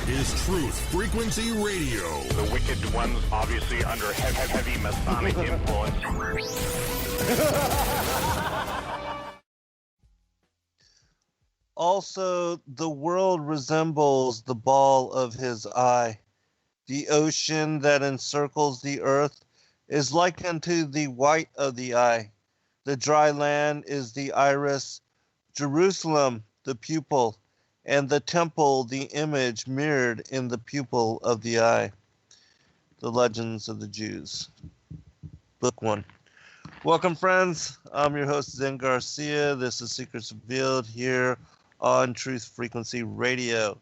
is Truth Frequency Radio. The wicked ones obviously under heavy Masonic influence. Also, the world resembles the ball of his eye. The ocean that encircles the earth is like unto the white of the eye. The dry land is the iris, Jerusalem the pupil, and the temple the image mirrored in the pupil of the eye. The Legends of the Jews. Book 1. Welcome, friends. I'm your host, Zen Garcia. This is Secrets Revealed here on Truth Frequency Radio.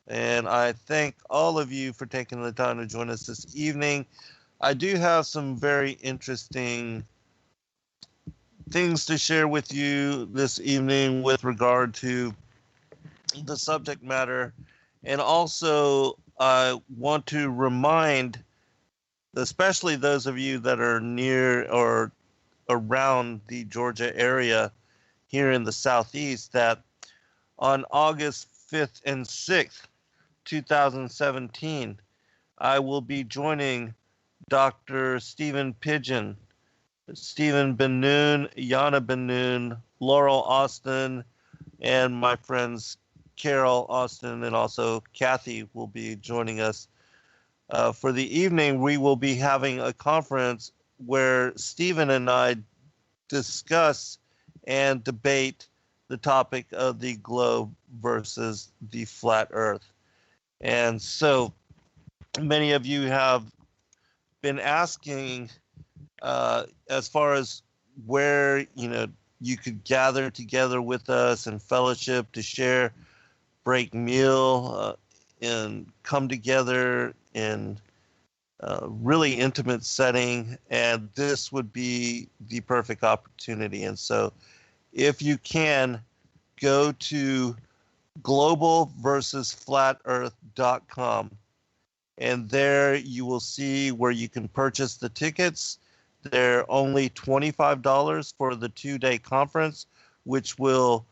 And I thank all of you for taking the time to join us this evening. I do have some very interesting things to share with you this evening with regard to the subject matter. And also, I want to remind, especially those of you that are near or around the Georgia area here in the Southeast, that on August 5th and 6th, 2017, I will be joining Dr. Stephen Pidgeon, Stephen Ben-Nun, Yana Ben-Nun, Laurel Austin, and my friends Carol Austin and also Kathy will be joining us. For the evening, we will be having a conference where Stephen and I discuss and debate the topic of the globe versus the flat earth. And so many of you have been asking as far as where, you could gather together with us and fellowship to share, break meal, and come together in a really intimate setting. And this would be the perfect opportunity. And so if you can, go to globalversusflatearth.com, and there you will see where you can purchase the tickets. They're only $25 for the 2-day conference, which will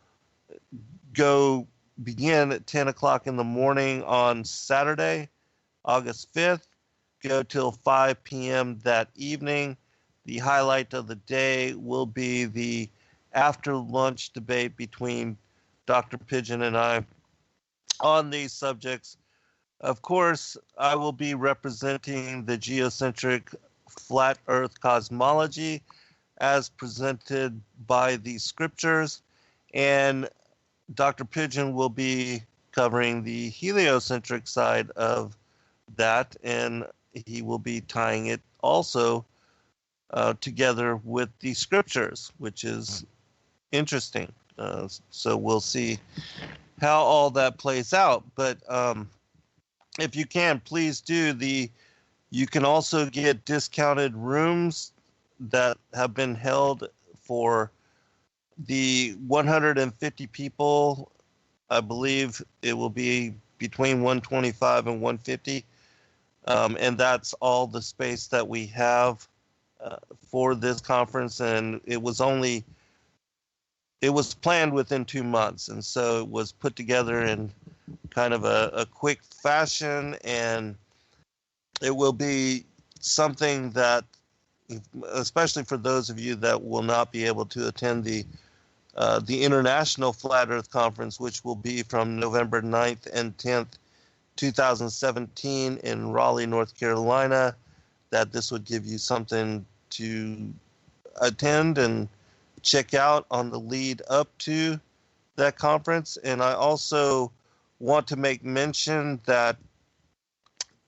begin at 10 o'clock in the morning on Saturday, August 5th, go till 5 p.m. that evening. The highlight of the day will be the after lunch debate between Dr. Pidgeon and I on these subjects. Of course, I will be representing the geocentric flat earth cosmology as presented by the scriptures, and Dr. Pidgeon will be covering the heliocentric side of that, and he will be tying it also together with the scriptures, which is interesting. So we'll see how all that plays out. But if you can, please do. You can also get discounted rooms that have been held for the 150 people. I believe it will be between 125 and 150. And that's all the space that we have for this conference. And it was planned within 2 months. And so it was put together in kind of a quick fashion. And it will be something that, especially for those of you that will not be able to attend the International Flat Earth Conference, which will be from November 9th and 10th, 2017 in Raleigh, North Carolina, that this would give you something to attend and check out on the lead up to that conference. And I also want to make mention that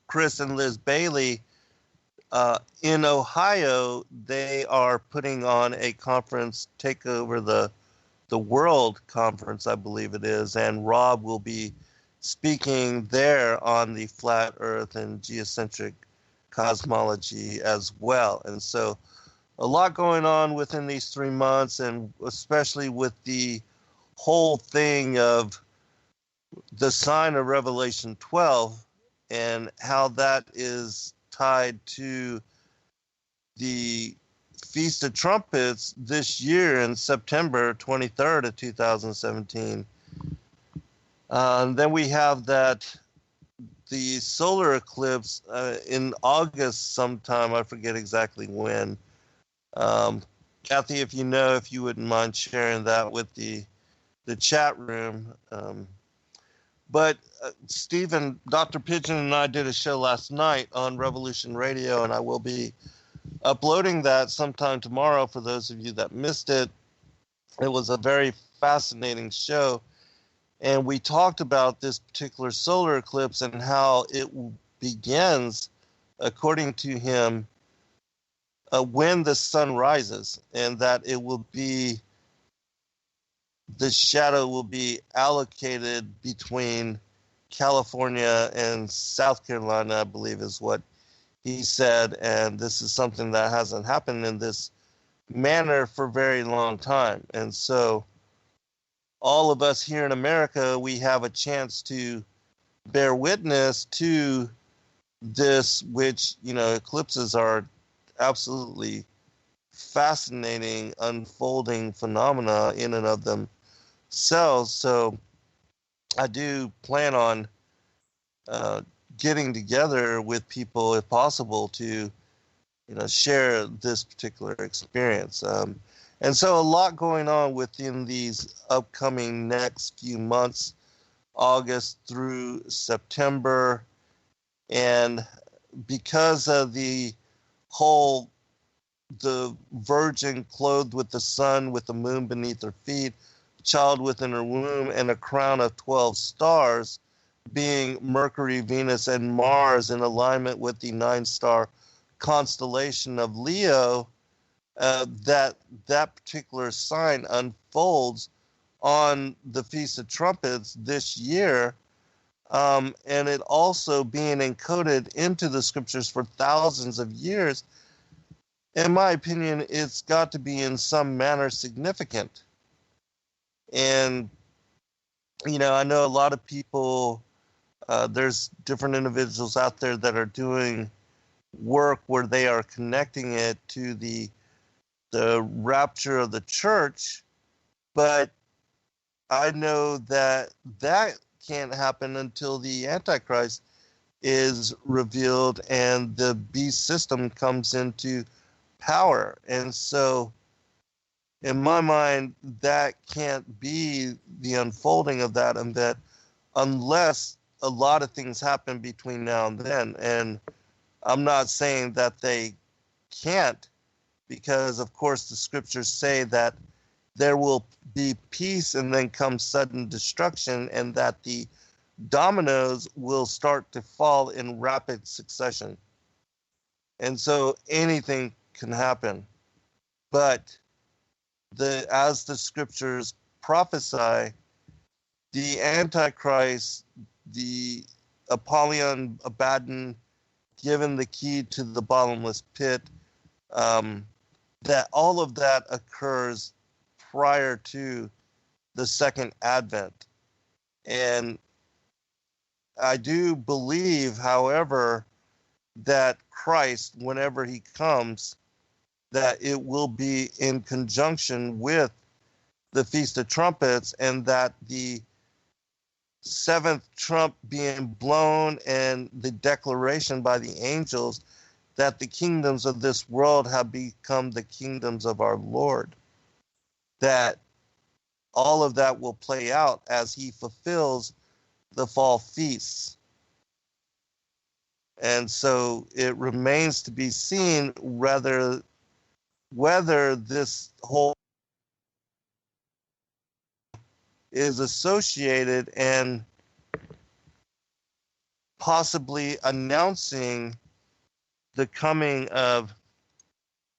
Chris and Liz Bailey in Ohio, they are putting on a conference, Take Over the World conference, I believe it is, and Rob will be speaking there on the flat earth and geocentric cosmology as well. And so a lot going on within these 3 months, and especially with the whole thing of the sign of Revelation 12 and how that is tied to the Feast of Trumpets this year in September 23rd of 2017. Then we have that the solar eclipse in August sometime. I forget exactly when. Kathy, if you wouldn't mind sharing that with the chat room. But Stephen, Dr. Pigeon and I did a show last night on Revolution Radio, and I will be uploading that sometime tomorrow for those of you that missed it. It was a very fascinating show, and we talked about this particular solar eclipse and how it begins, according to him, when the sun rises, and that it will be, the shadow will be allocated between California and South Carolina, I believe is what he said. And this is something that hasn't happened in this manner for a very long time. And so all of us here in America, we have a chance to bear witness to this, which, eclipses are absolutely fascinating, unfolding phenomena in and of themselves. So I do plan on getting together with people, if possible, to share this particular experience. And so a lot going on within these upcoming next few months, August through September. And because of the virgin clothed with the sun, with the moon beneath her feet, child within her womb, and a crown of 12 stars, being Mercury, Venus, and Mars in alignment with the 9-star constellation of Leo, that particular sign unfolds on the Feast of Trumpets this year, and it also being encoded into the scriptures for thousands of years. In my opinion, it's got to be in some manner significant. And, I know a lot of people, there's different individuals out there that are doing work where they are connecting it to the rapture of the church, but I know that can't happen until the Antichrist is revealed and the beast system comes into power. And so in my mind, that can't be the unfolding of that event unless a lot of things happen between now and then. And I'm not saying that they can't, because of course the scriptures say that there will be peace and then come sudden destruction, and that the dominoes will start to fall in rapid succession. And so anything can happen. But as the scriptures prophesy, the Antichrist, the Apollyon Abaddon, given the key to the bottomless pit, that all of that occurs prior to the second advent. And I do believe, however, that Christ, whenever he comes, that it will be in conjunction with the Feast of Trumpets, and that the seventh trump being blown and the declaration by the angels that the kingdoms of this world have become the kingdoms of our Lord, that all of that will play out as he fulfills the fall feasts. And so it remains to be seen whether this whole is associated and possibly announcing the coming of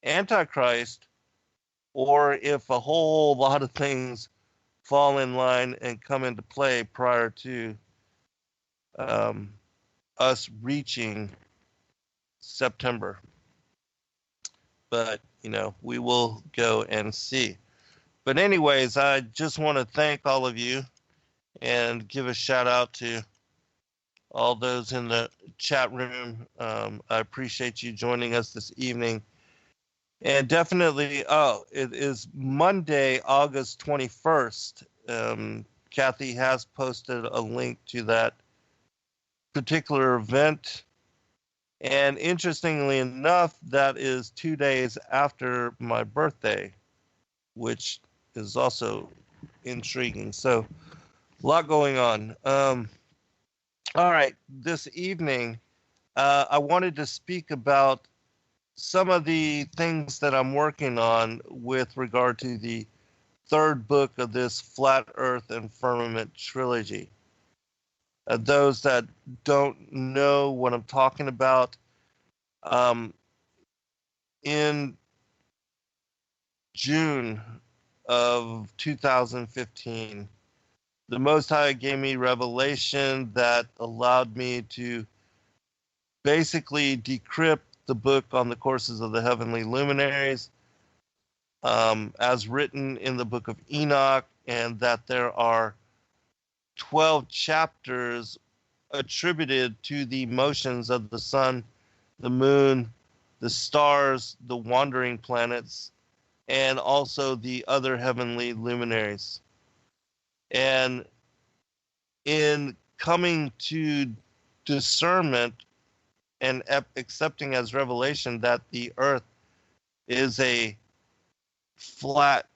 Antichrist, or if a whole lot of things fall in line and come into play prior to us reaching September. But, we will go and see. But anyways, I just want to thank all of you and give a shout out to all those in the chat room. I appreciate you joining us this evening. And definitely, it is Monday, August 21st. Kathy has posted a link to that particular event. And interestingly enough, that is 2 days after my birthday, which is also intriguing. So, a lot going on. All right, this evening, I wanted to speak about some of the things that I'm working on with regard to the third book of this Flat Earth and Firmament trilogy. Those that don't know what I'm talking about, in June of 2015, the Most High gave me revelation that allowed me to basically decrypt the book on the courses of the heavenly luminaries, as written in the book of Enoch, and that there are 12 chapters attributed to the motions of the sun, the moon, the stars, the wandering planets, and also the other heavenly luminaries. And in coming to discernment and accepting as revelation that the earth is a flat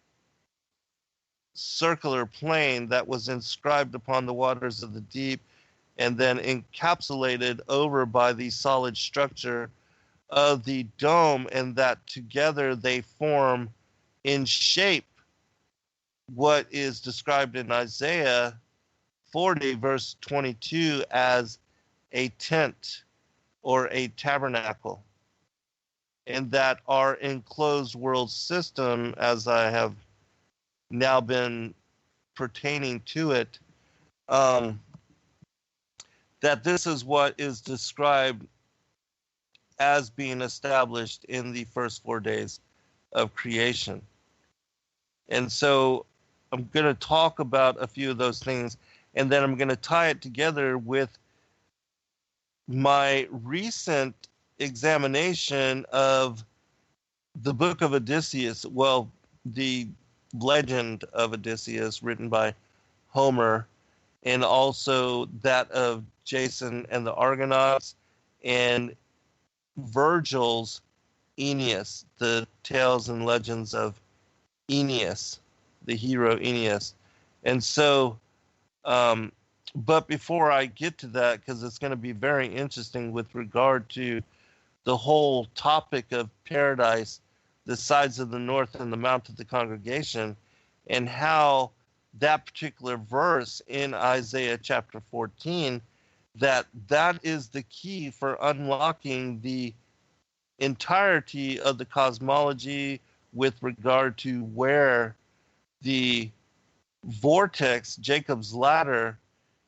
circular plane that was inscribed upon the waters of the deep and then encapsulated over by the solid structure of the dome, and that together they form in shape what is described in Isaiah 40 verse 22 as a tent or a tabernacle, and that our enclosed world system, as I have now been pertaining to it, that this is what is described as being established in the first 4 days of creation. And so I'm going to talk about a few of those things, and then I'm going to tie it together with my recent examination of the book of Odysseus, well, the legend of Odysseus written by Homer, and also that of Jason and the Argonauts, and Virgil's Aeneas, the tales and legends of Aeneas, the hero Aeneas. And so, but before I get to that, because it's going to be very interesting with regard to the whole topic of paradise, the sides of the north and the mount of the congregation, and how that particular verse in Isaiah chapter 14, that is the key for unlocking the entirety of the cosmology with regard to where the vortex, Jacob's ladder,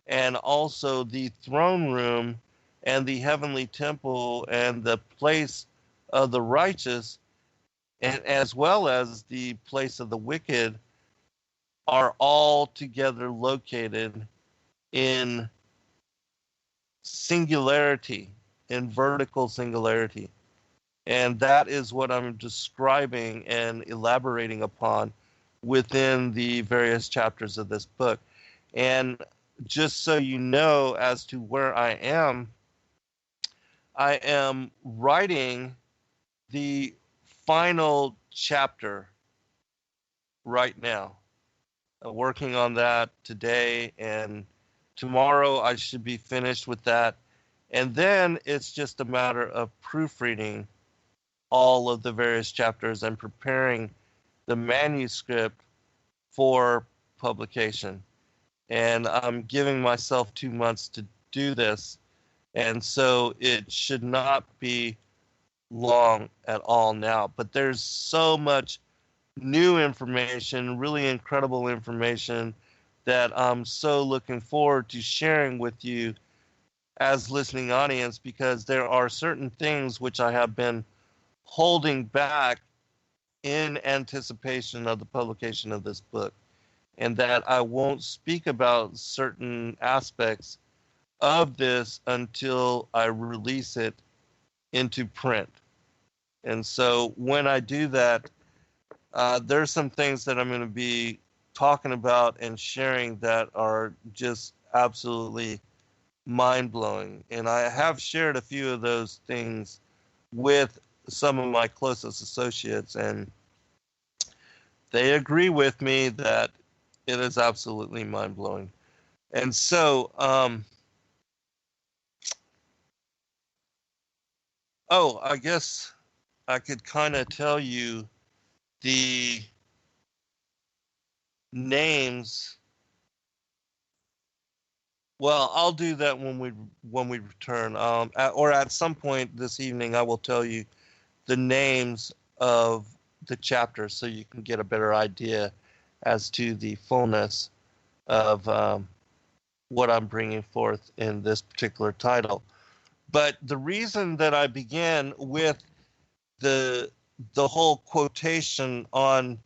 and also the throne room and the heavenly temple and the place of the righteous, and as well as the place of the wicked, are all together located in singularity, in vertical singularity. And that is what I'm describing and elaborating upon within the various chapters of this book. And just so you know as to where I am writing the final chapter right now. Working on that today, and tomorrow I should be finished with that. And then it's just a matter of proofreading all of the various chapters and preparing the manuscript for publication. And I'm giving myself 2 months to do this. And so it should not be long at all now. But there's so much new information, really incredible information, that I'm so looking forward to sharing with you as listening audience, because there are certain things which I have been holding back in anticipation of the publication of this book, and that I won't speak about certain aspects of this until I release it into print. And so when I do that, there's some things that I'm going to be talking about and sharing that are just absolutely mind-blowing. And I have shared a few of those things with some of my closest associates, and they agree with me that it is absolutely mind-blowing. And so, I guess I could kind of tell you the names. Well, I'll do that when we return. Or at some point this evening, I will tell you the names of the chapters so you can get a better idea as to the fullness of what I'm bringing forth in this particular title. But the reason that I began with the whole quotation on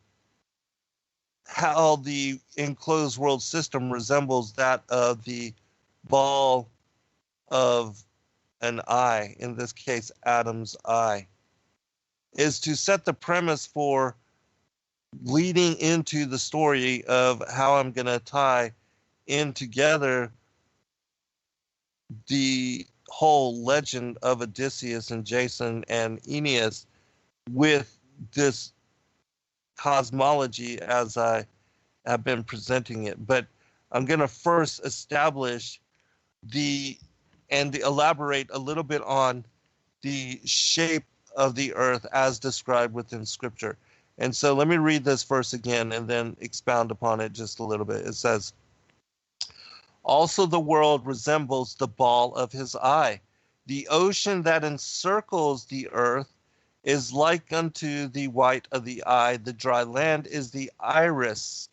how the enclosed world system resembles that of the ball of an eye, in this case, Adam's eye, is to set the premise for leading into the story of how I'm going to tie in together the whole legend of Odysseus and Jason and Aeneas with this cosmology as I have been presenting it. But I'm going to first establish and elaborate a little bit on the shape of the earth as described within Scripture. And so let me read this verse again and then expound upon it just a little bit. It says, "Also the world resembles the ball of his eye. The ocean that encircles the earth is like unto the white of the eye. The dry land is the iris.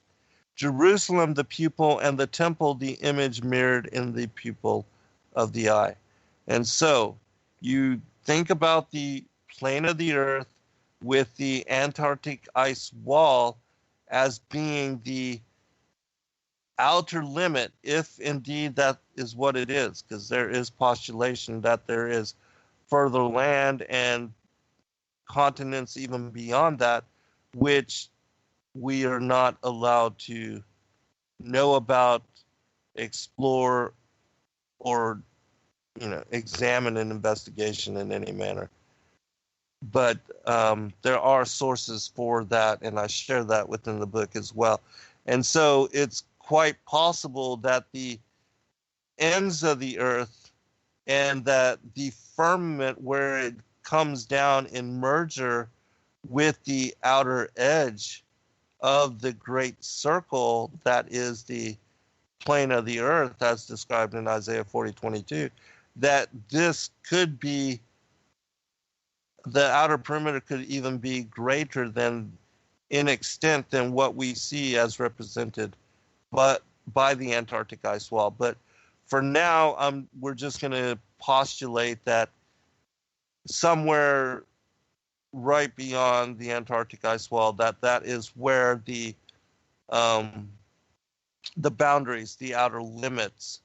Jerusalem the pupil, and the temple the image mirrored in the pupil of the eye." And so you think about the plane of the earth with the Antarctic ice wall as being the outer limit, if indeed that is what it is, because there is postulation that there is further land and continents even beyond that, which we are not allowed to know about, explore, or examine an investigation in any manner. But there are sources for that, and I share that within the book as well. And so it's quite possible that the ends of the earth and that the firmament where it comes down in merger with the outer edge of the great circle that is the plane of the earth as described in Isaiah 40:22, that this could be, the outer perimeter could even be greater than in extent than what we see as represented by the Antarctic ice wall. But for now, we're just going to postulate that somewhere right beyond the Antarctic ice wall, that is where the boundaries, the outer limits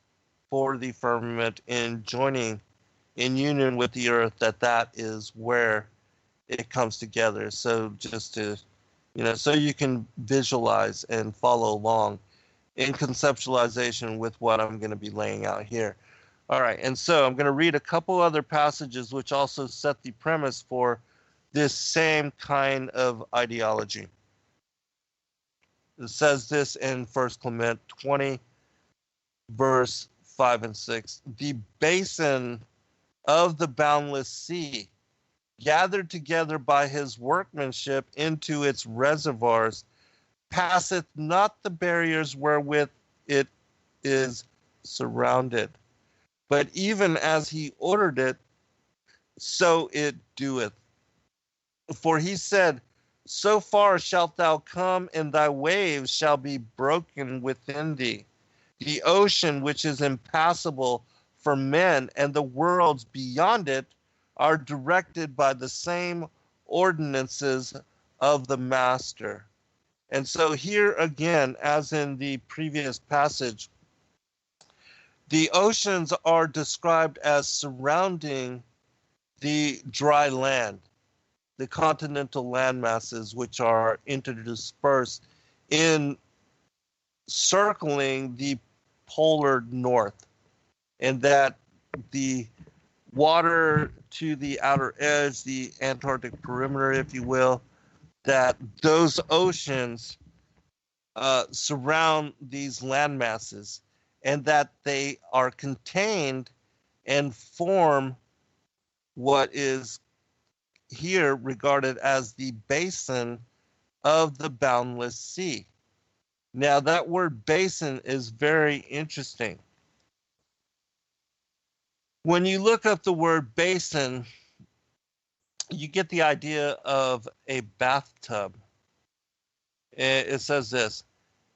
for the firmament in joining in union with the earth, that is where it comes together. So just to, so you can visualize and follow along in conceptualization with what I'm going to be laying out here. All right, and so I'm going to read a couple other passages which also set the premise for this same kind of ideology. It says this in 1 Clement 20, verse 5 and 6. "The basin of the boundless sea, gathered together by his workmanship into its reservoirs, passeth not the barriers wherewith it is surrounded. But even as he ordered it, so it doeth. For he said, So far shalt thou come, and thy waves shall be broken within thee. The ocean, which is impassable for men, and the worlds beyond it, are directed by the same ordinances of the master." And so here again, as in the previous passage, the oceans are described as surrounding the dry land, the continental land masses, which are interdispersed in circling the polar north. and that the water to the outer edge, the Antarctic perimeter, if you will, that those oceans surround these land masses, and that they are contained and form what is here regarded as the basin of the Boundless Sea. Now, that word basin is very interesting. When you look up the word basin, you get the idea of a bathtub. It says this: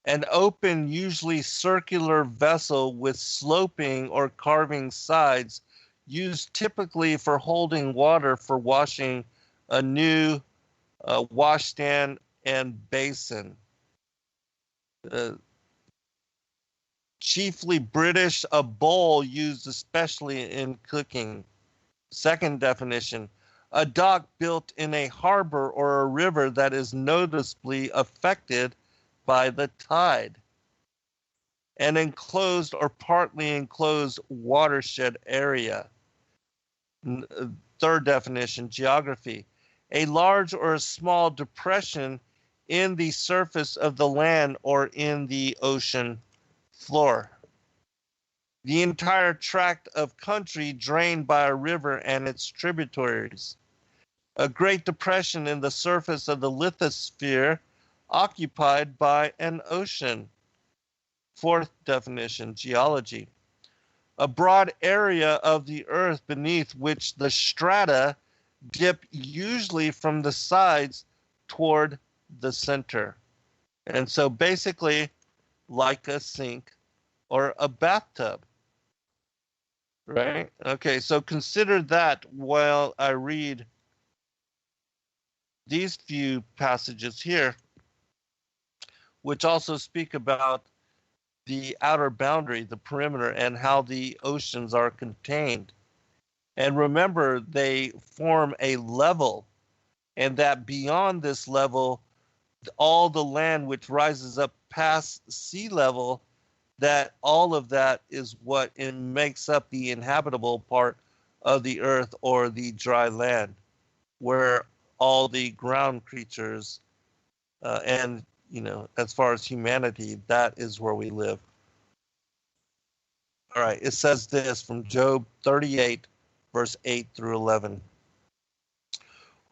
an open, usually circular vessel with sloping or carving sides, used typically for holding water for washing a new washstand and basin. Chiefly British, a bowl used especially in cooking. Second definition: a dock built in a harbor or a river that is noticeably affected by the tide. An enclosed or partly enclosed watershed area. Third definition: geography: a large or a small depression in the surface of the land or in the ocean floor. The entire tract of country drained by a river and its tributaries. A great depression in the surface of the lithosphere occupied by an ocean. Fourth definition: geology: a broad area of the earth beneath which the strata dip usually from the sides toward the center. And so basically like a sink or a bathtub, right? Okay, so consider that while I read these few passages here, which also speak about the outer boundary, the perimeter, and how the oceans are contained. And remember, they form a level, and that beyond this level, all the land which rises up past sea level, that all of that is what makes up the inhabitable part of the earth, or the dry land, where all the ground creatures and, as far as humanity, that is where we live. All right, it says this from Job 38, verse 8 through 11.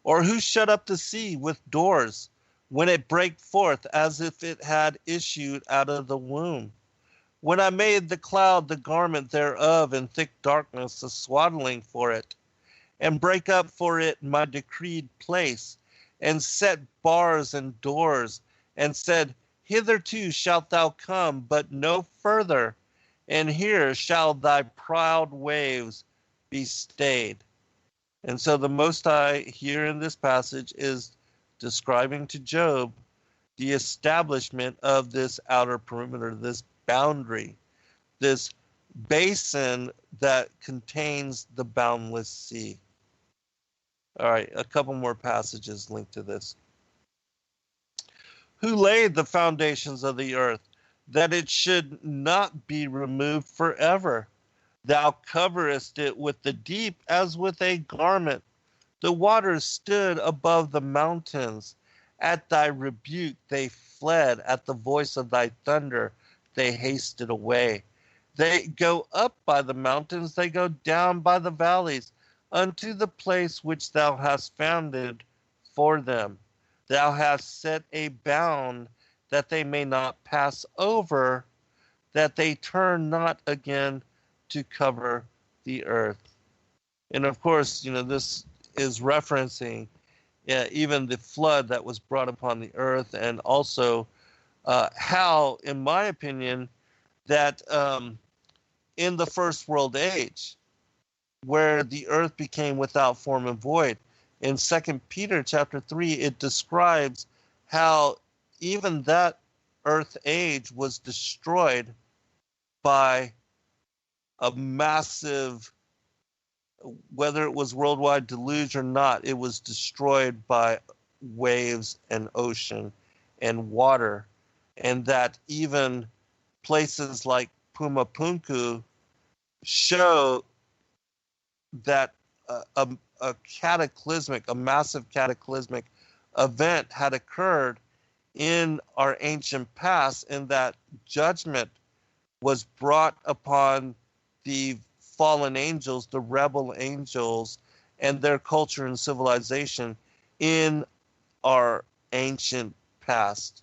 Or who shut up the sea with doors when it brake forth as if it had issued out of the womb? When I made the cloud the garment thereof, and thick darkness the swaddling for it, and break up for it my decreed place, and set bars and doors, and said, hitherto shalt thou come, but no further, and here shall thy proud waves be stayed. And so the Most High here in this passage is describing to Job the establishment of this outer perimeter, this boundary, this basin that contains the boundless sea. All right, a couple more passages linked to this. Who laid the foundations of the earth, that it should not be removed forever? Thou coverest it with the deep as with a garment. The waters stood above the mountains. At thy rebuke they fled. At the voice of thy thunder they hasted away. They go up by the mountains, they go down by the valleys, unto the place which thou hast founded for them. Thou hast set a bound that they may not pass over, that they turn not again to cover the earth. And of course, this is referencing even the flood that was brought upon the earth, and also how, in my opinion, that in the first world age, where the earth became without form and void, in 2 Peter chapter 3, it describes how even that earth age was destroyed by a massive, whether it was worldwide deluge or not, it was destroyed by waves and ocean and water. And that even places like Pumapunku, show that a cataclysmic, a massive cataclysmic event had occurred in our ancient past, and that judgment was brought upon the fallen angels, the rebel angels, and their culture and civilization in our ancient past.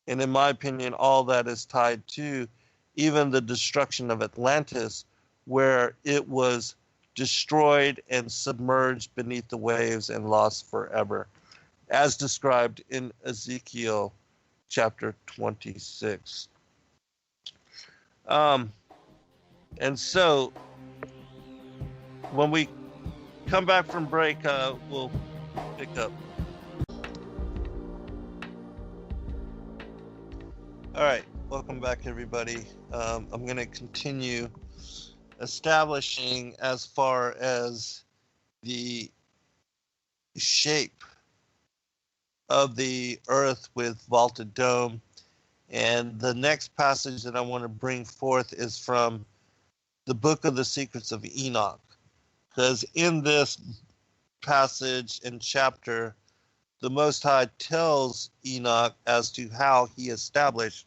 And in my opinion, all that is tied to even the destruction of Atlantis, where it was destroyed and submerged beneath the waves and lost forever, as described in Ezekiel chapter 26. And so when we come back from break, we'll pick up. All right, welcome back, everybody. I'm going to continue establishing as far as the shape of the earth with vaulted dome. And the next passage that I want to bring forth is from the book of the Secrets of Enoch. Because in this passage and chapter, the Most High tells Enoch as to how he established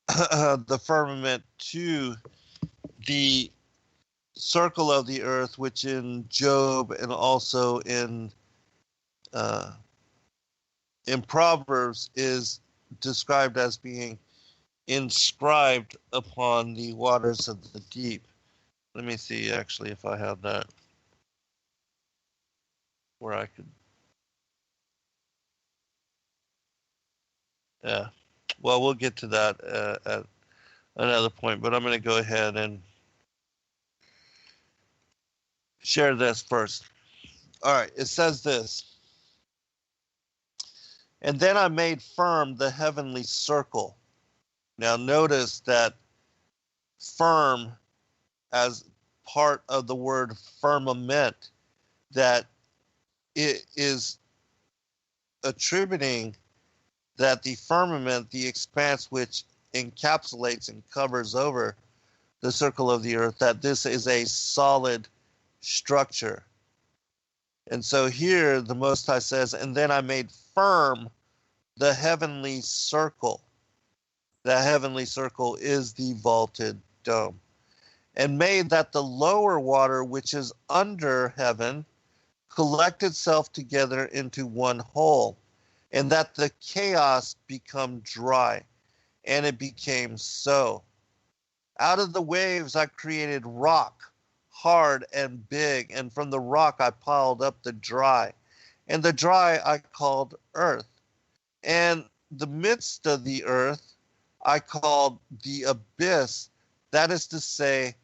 the firmament to the circle of the earth, which in Job and also in Proverbs is described as being inscribed upon the waters of the deep. Let me see actually if I have that where I could. Yeah. Well, we'll get to that at another point, but I'm going to go ahead and share this first. All right. It says this. And then I made firm the heavenly circle. Now notice that firm as part of the word firmament, that it is attributing that the firmament, the expanse which encapsulates and covers over the circle of the earth, that this is a solid structure. And so here the Most High says, and then I made firm the heavenly circle. The heavenly circle is the vaulted dome. And made that the lower water, which is under heaven, collect itself together into one whole, and that the chaos become dry. And it became so. Out of the waves I created rock, hard and big, and from the rock I piled up the dry. And the dry I called earth. And the midst of the earth I called the abyss, that is to say,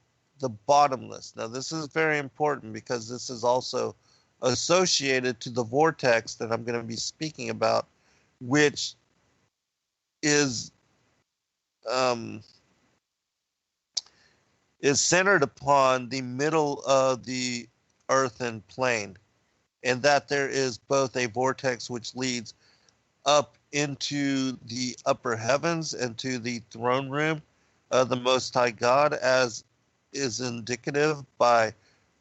the bottomless. Now this is very important because this is also associated to the vortex that I'm going to be speaking about, which is centered upon the middle of the earthen plane, and that there is both a vortex which leads up into the upper heavens and to the throne room of the Most High God, as is indicative by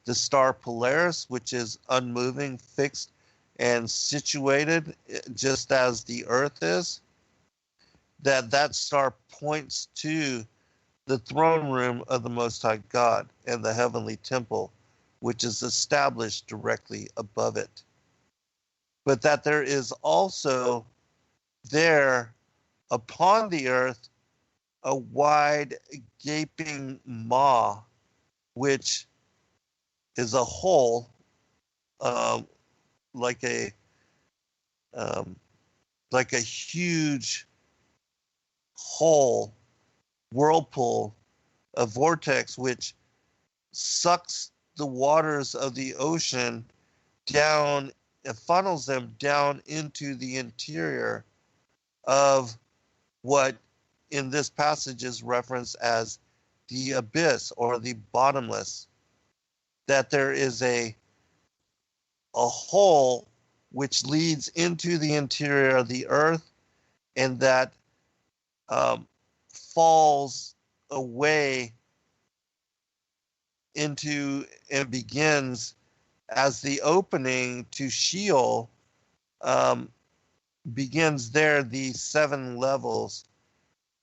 the star Polaris, which is unmoving, fixed, and situated just as the earth is. That star points to the throne room of the Most High God and the heavenly temple, which is established directly above it. But that there is also there upon the earth a wide gaping maw, which is a hole, like a huge hole, whirlpool, a vortex which sucks the waters of the ocean down, it funnels them down into the interior of what in this passage is referenced as the abyss or the bottomless. That there is a hole which leads into the interior of the earth, and that falls a way into and begins as the opening to Sheol begins there, the 7 levels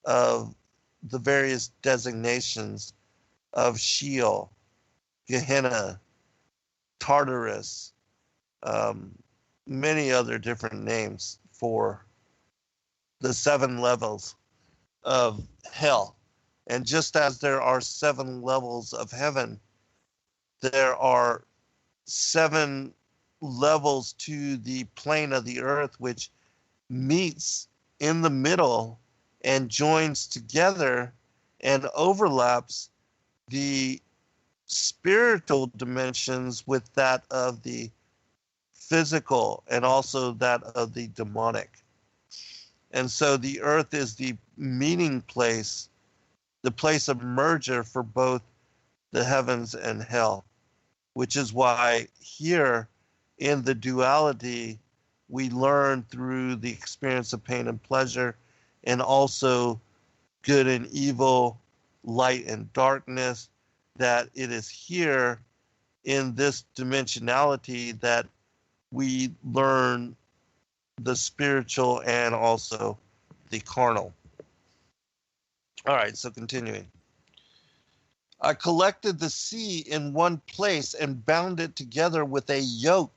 of the various designations of Sheol, Gehenna, Tartarus, many other different names for the 7 levels of hell. And just as there are 7 levels of heaven, there are 7 levels to the plane of the earth, which meets in the middle and joins together and overlaps the spiritual dimensions with that of the physical and also that of the demonic. And so the earth is the meeting place, the place of merger for both the heavens and hell, which is why here in the duality, we learn through the experience of pain and pleasure, and also good and evil, light and darkness, that it is here in this dimensionality that we learn the spiritual and also the carnal. All right, so continuing. I collected the sea in one place and bound it together with a yoke.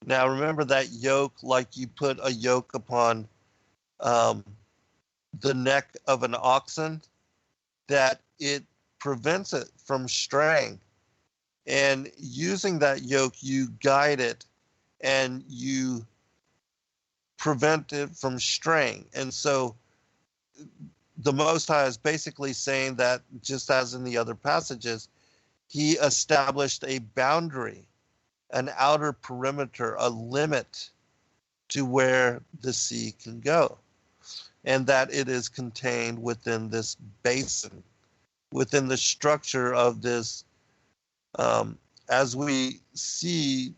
Now remember that yoke, like you put a yoke upon the neck of an oxen, that it prevents it from straying. And using that yoke, you guide it and you prevent it from straying. And so the Most High is basically saying that, just as in the other passages, he established a boundary, an outer perimeter, a limit to where the sea can go, and that it is contained within this basin, within the structure of this, as we see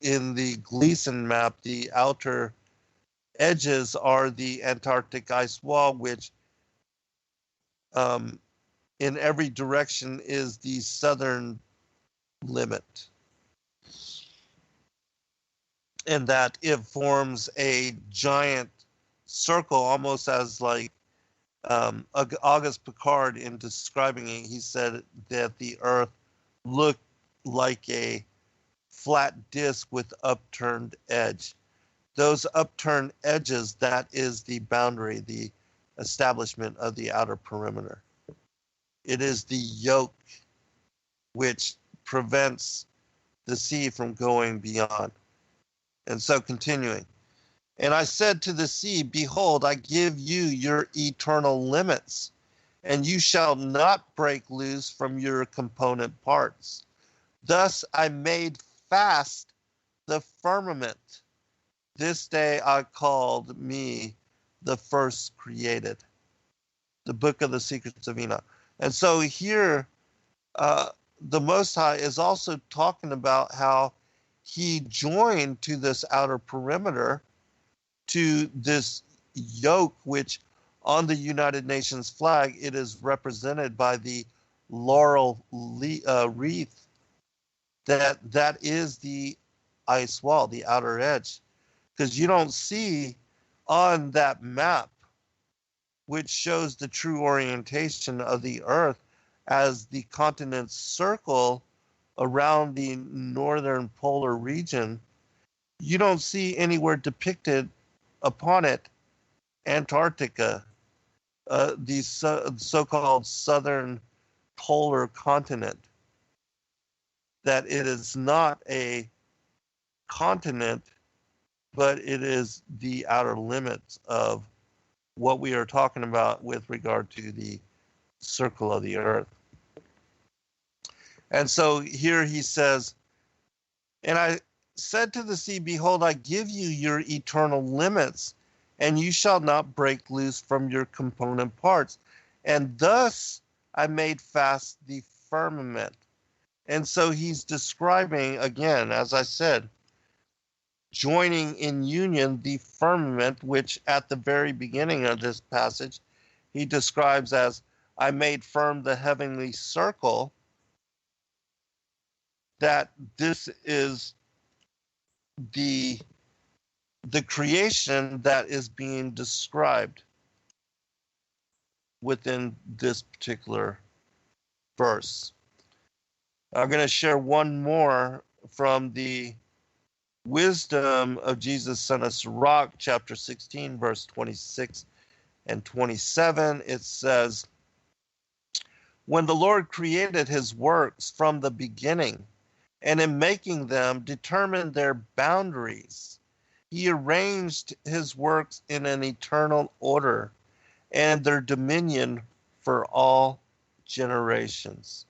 in the Gleason map, the outer edges are the Antarctic ice wall, which in every direction is the southern limit. And that it forms a giant circle, almost as like Auguste Piccard, in describing it, he said that the earth looked like a flat disc with upturned edge. Those upturned edges, that is the boundary, the establishment of the outer perimeter. It is the yoke which prevents the sea from going beyond. And so continuing. And I said to the sea, behold, I give you your eternal limits, and you shall not break loose from your component parts. Thus I made fast the firmament. This day I called me the first created. The book of the secrets of Enoch. And so here, the Most High is also talking about how he joined to this outer perimeter, to this yoke, which on the United Nations flag, it is represented by the laurel wreath. That is the ice wall, the outer edge. Because you don't see on that map, which shows the true orientation of the earth as the continents circle around the northern polar region, you don't see anywhere depicted upon it Antarctica, the so-called southern polar continent. That it is not a continent, but it is the outer limits of what we are talking about with regard to the circle of the earth. And so here he says, and I said to the sea, behold, I give you your eternal limits, and you shall not break loose from your component parts. And thus I made fast the firmament. And so he's describing, again, as I said, joining in union the firmament, which at the very beginning of this passage, he describes as I made firm the heavenly circle, that this is the creation that is being described within this particular verse. I'm going to share one more from the Wisdom of Jesus Son of Sirach, chapter 16, verse 26 and 27. It says, when the Lord created his works from the beginning, and in making them determined their boundaries, he arranged his works in an eternal order and their dominion for all generations.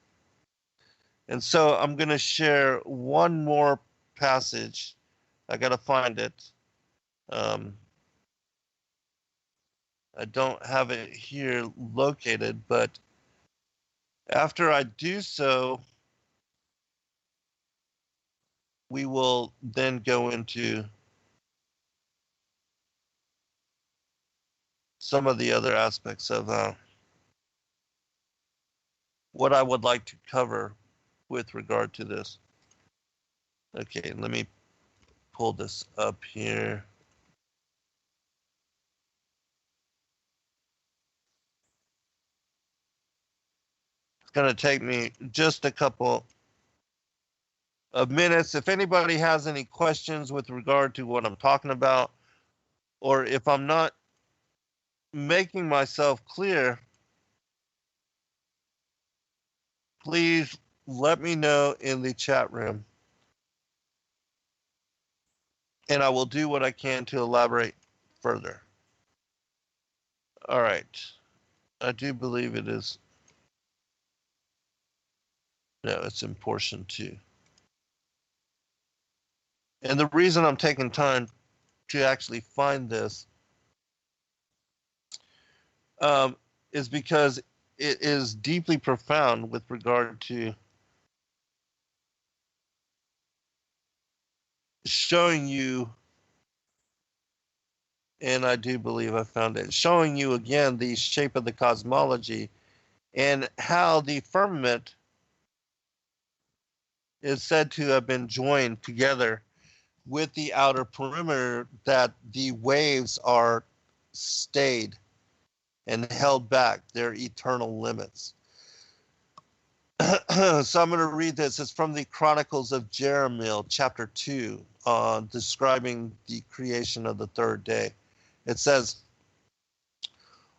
And so I'm going to share one more passage. I got to find it. I don't have it here located, but after I do so, we will then go into some of the other aspects of what I would like to cover with regard to this. Okay, let me pull this up here. It's going to take me just a couple of minutes. If anybody has any questions with regard to what I'm talking about, or if I'm not making myself clear, please let me know in the chat room, and I will do what I can to elaborate further. All right. I do believe it is. No, it's in portion 2. And the reason I'm taking time to actually find this is because it is deeply profound with regard to showing you, and I do believe I found it, showing you again the shape of the cosmology and how the firmament is said to have been joined together with the outer perimeter, that the waves are stayed and held back their eternal limits. So I'm going to read this. It's from the Chronicles of Jeremiah, chapter 2, describing the creation of the third day. It says,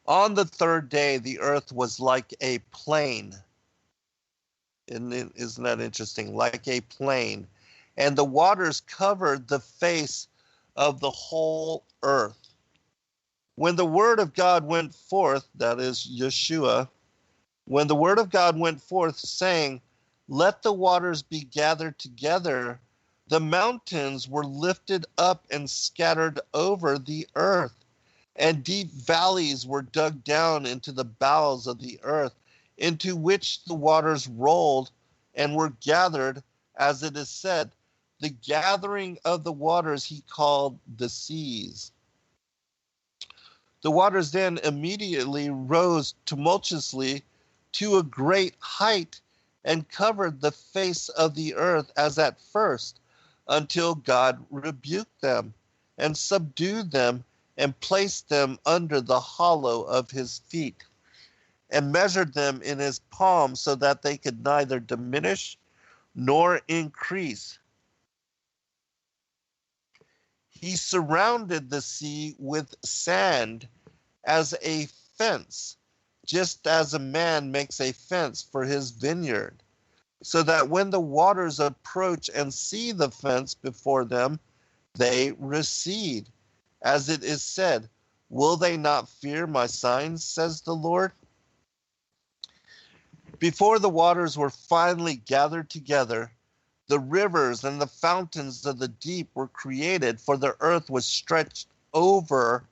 on the third day, the earth was like a plain. Isn't that interesting? Like a plain. And the waters covered the face of the whole earth. When the word of God went forth, that is Yeshua, when the word of God went forth, saying, let the waters be gathered together, the mountains were lifted up and scattered over the earth, and deep valleys were dug down into the bowels of the earth, into which the waters rolled and were gathered, as it is said, the gathering of the waters he called the seas. The waters then immediately rose tumultuously to a great height and covered the face of the earth as at first, until God rebuked them and subdued them and placed them under the hollow of his feet, and measured them in his palm, so that they could neither diminish nor increase. He surrounded the sea with sand as a fence, just as a man makes a fence for his vineyard, so that when the waters approach and see the fence before them, they recede. As it is said, will they not fear my signs, says the Lord? Before the waters were finally gathered together, the rivers and the fountains of the deep were created, for the earth was stretched over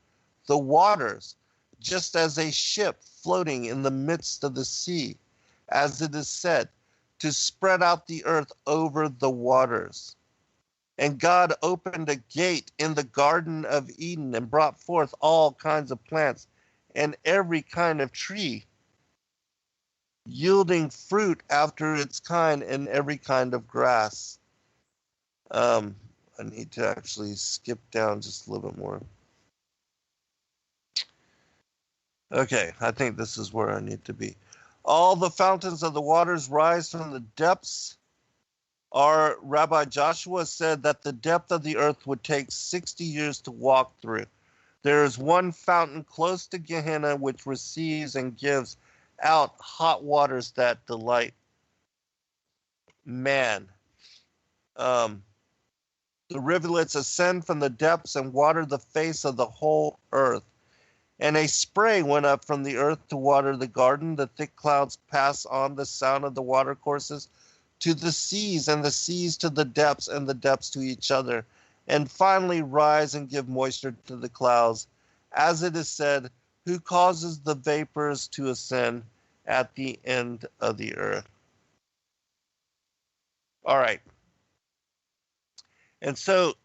the waters, just as a ship floating in the midst of the sea, as it is said, to spread out the earth over the waters. And God opened a gate in the Garden of Eden and brought forth all kinds of plants and every kind of tree. yielding fruit after its kind and every kind of grass. I need to actually skip down just a little bit more. Okay, I think this is where I need to be. All the fountains of the waters rise from the depths. Our Rabbi Joshua said that the depth of the earth would take 60 years to walk through. There is one fountain close to Gehenna which receives and gives out hot waters that delight man. The rivulets ascend from the depths and water the face of the whole earth. And a spray went up from the earth to water the garden. The thick clouds pass on the sound of the watercourses to the seas, and the seas to the depths, and the depths to each other, and finally rise and give moisture to the clouds. As it is said, who causes the vapors to ascend at the end of the earth? All right. And so,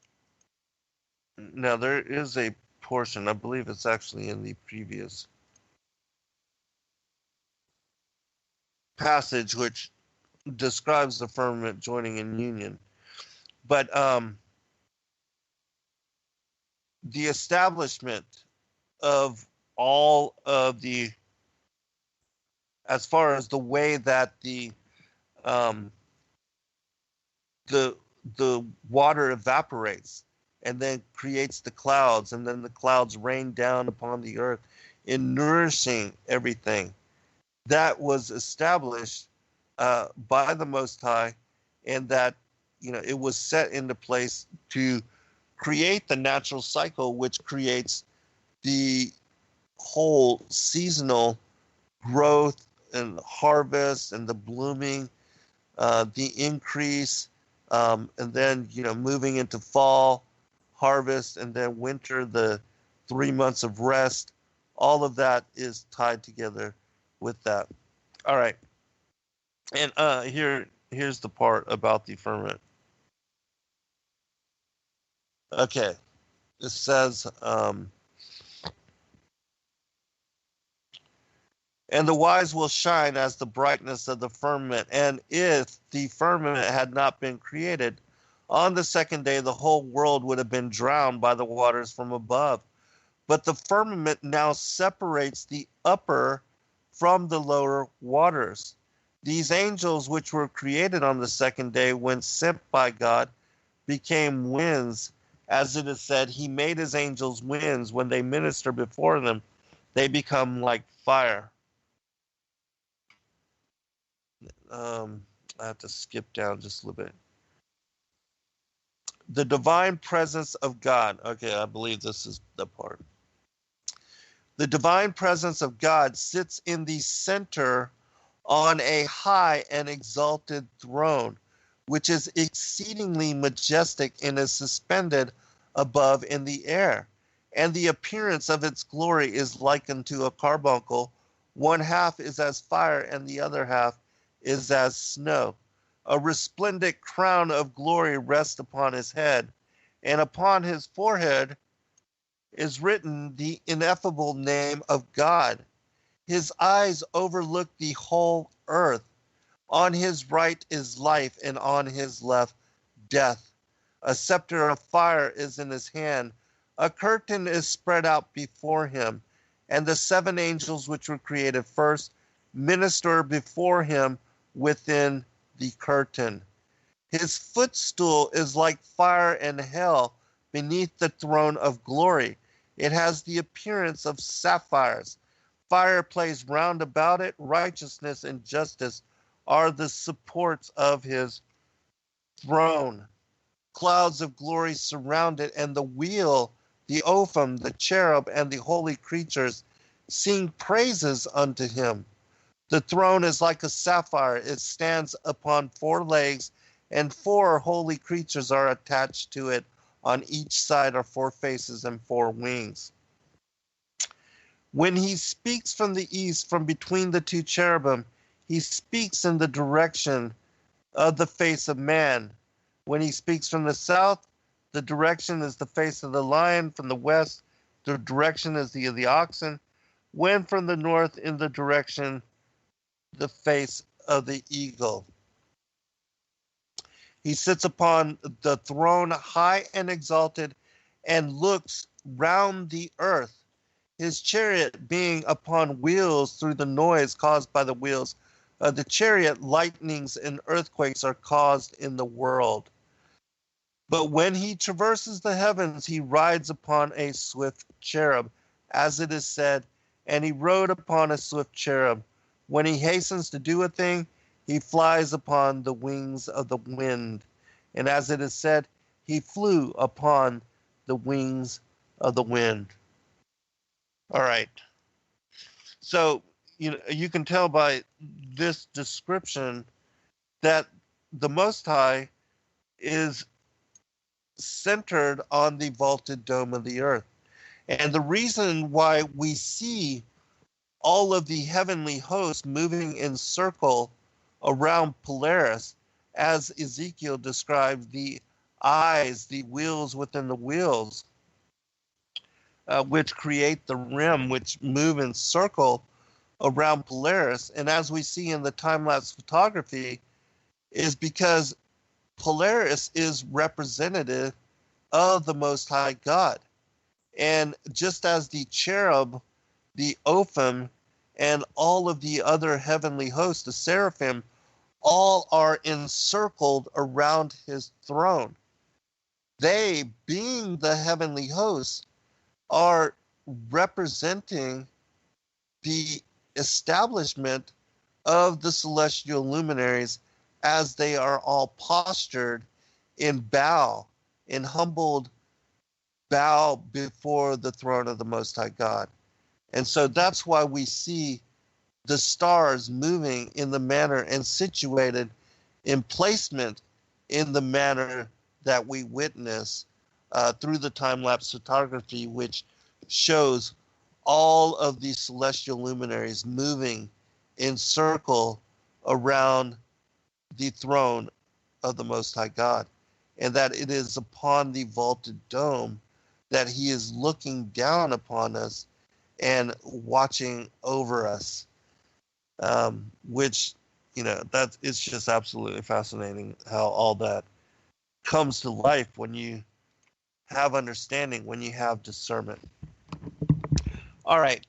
now there is a portion, I believe it's actually in the previous passage, which describes the firmament joining in union. But the establishment of all of the, as far as the way that the water evaporates and then creates the clouds, and then the clouds rain down upon the earth in nourishing everything. That was established by the Most High, and that, you know, it was set into place to create the natural cycle, which creates the whole seasonal growth and harvest and the blooming, the increase, and then, you know, moving into fall, harvest, and then winter, the 3 months of rest. All of that is tied together with that. All right. And here's the part about the firmament. Okay. It says, and the wise will shine as the brightness of the firmament. And if the firmament had not been created, on the second day the whole world would have been drowned by the waters from above. But the firmament now separates the upper from the lower waters. These angels, which were created on the second day when sent by God, became winds. As it is said, he made his angels winds. When they minister before them, they become like fire. I have to skip down just a little bit. The divine presence of God. Okay, I believe this is the part. The divine presence of God sits in the center on a high and exalted throne, which is exceedingly majestic and is suspended above in the air. And the appearance of its glory is likened to a carbuncle. One half is as fire, and the other half is as snow. A resplendent crown of glory rests upon his head, and upon his forehead is written the ineffable name of God. His eyes overlook the whole earth. On his right is life, and on his left death. A scepter of fire is in his hand. A curtain is spread out before him, and the seven angels which were created first minister before him within the curtain. His footstool is like fire and hell beneath the throne of glory. It has the appearance of sapphires. Fire plays round about it. Righteousness and justice are the supports of his throne. Clouds of glory surround it, and the wheel, the ophim, the cherub, and the holy creatures sing praises unto him. The throne is like a sapphire. It stands upon 4 legs, and 4 holy creatures are attached to it. On each side are 4 faces and 4 wings. When he speaks from the east, from between the 2 cherubim, he speaks in the direction of the face of man. When he speaks from the south, the direction is the face of the lion. From the west, the direction is the of the oxen. When from the north, in the direction the face of the eagle. He sits upon the throne high and exalted and looks round the earth, his chariot being upon wheels. Through the noise caused by the wheels of the chariot, lightnings and earthquakes are caused in the world. But when he traverses the heavens, he rides upon a swift cherub, as it is said, and he rode upon a swift cherub. When he hastens to do a thing, he flies upon the wings of the wind. And as it is said, he flew upon the wings of the wind. All right. So, you can tell by this description that the Most High is centered on the vaulted dome of the earth. And the reason why we see all of the heavenly hosts moving in circle around Polaris, as Ezekiel describes the eyes, the wheels within the wheels, which create the rim, which move in circle around Polaris. And as we see in the time-lapse photography, is because Polaris is representative of the Most High God. And just as the cherub, the ophim, and all of the other heavenly hosts, the seraphim, all are encircled around his throne. They, being the heavenly hosts, are representing the establishment of the celestial luminaries as they are all postured in humbled bow before the throne of the Most High God. And so that's why we see the stars moving in the manner and situated in placement in the manner that we witness through the time-lapse photography, which shows all of these celestial luminaries moving in circle around the throne of the Most High God, and that it is upon the vaulted dome that he is looking down upon us and watching over us, which, that it's just absolutely fascinating how all that comes to life when you have understanding, when you have discernment. All right.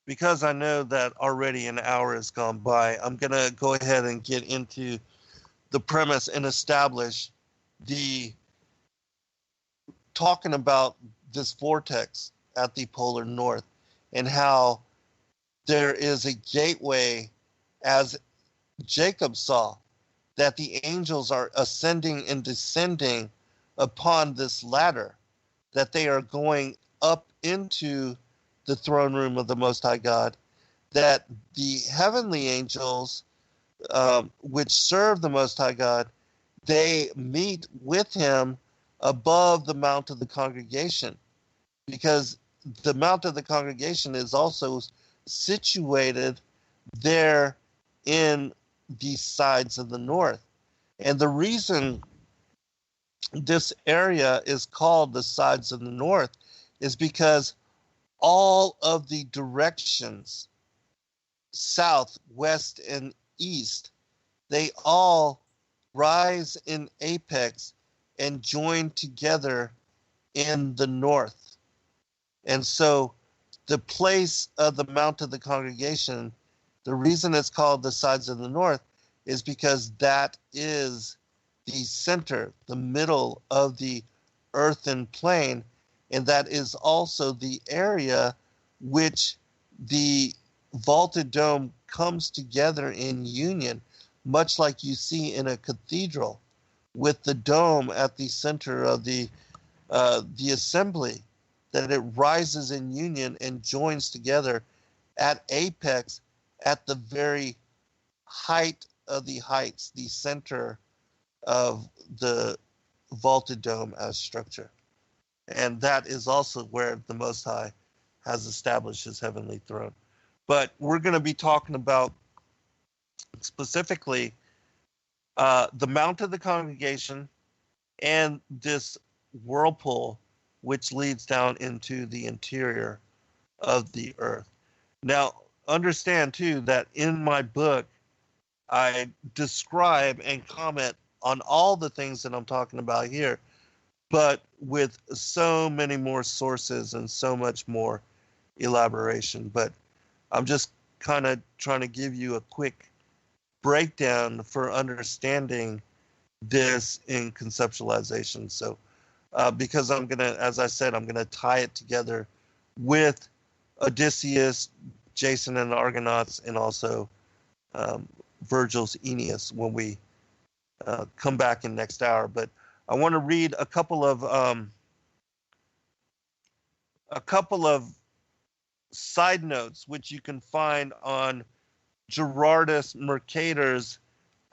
Because I know that already an hour has gone by, I'm going to go ahead and get into the premise and establish talking about this vortex at the polar north and how there is a gateway, as Jacob saw, that the angels are ascending and descending upon this ladder, that they are going up into the throne room of the Most High God, that the heavenly angels, which serve the Most High God, they meet with him above the Mount of the Congregation, because the Mount of the Congregation is also situated there in the sides of the north. And the reason this area is called the sides of the north is because all of the directions, south, west, and east, they all rise in apex and join together in the north. And so the place of the Mount of the Congregation, the reason it's called the sides of the north is because that is the center, the middle of the earthen plane, and that is also the area which the vaulted dome comes together in union, much like you see in a cathedral, with the dome at the center of the assembly, that it rises in union and joins together at apex, at the very height of the heights, the center of the vaulted dome as structure. And that is also where the Most High has established his heavenly throne. But we're going to be talking about specifically the Mount of the Congregation and this whirlpool, which leads down into the interior of the earth. Now, understand too that in my book, I describe and comment on all the things that I'm talking about here, but with so many more sources and so much more elaboration. But I'm just kind of trying to give you a quick breakdown for understanding this in conceptualization. So, because I'm going to, as I said, I'm going to tie it together with Odysseus, Jason and the Argonauts, and also Virgil's Aeneas when we come back in next hour. But I want to read a couple of side notes which you can find on Gerardus Mercator's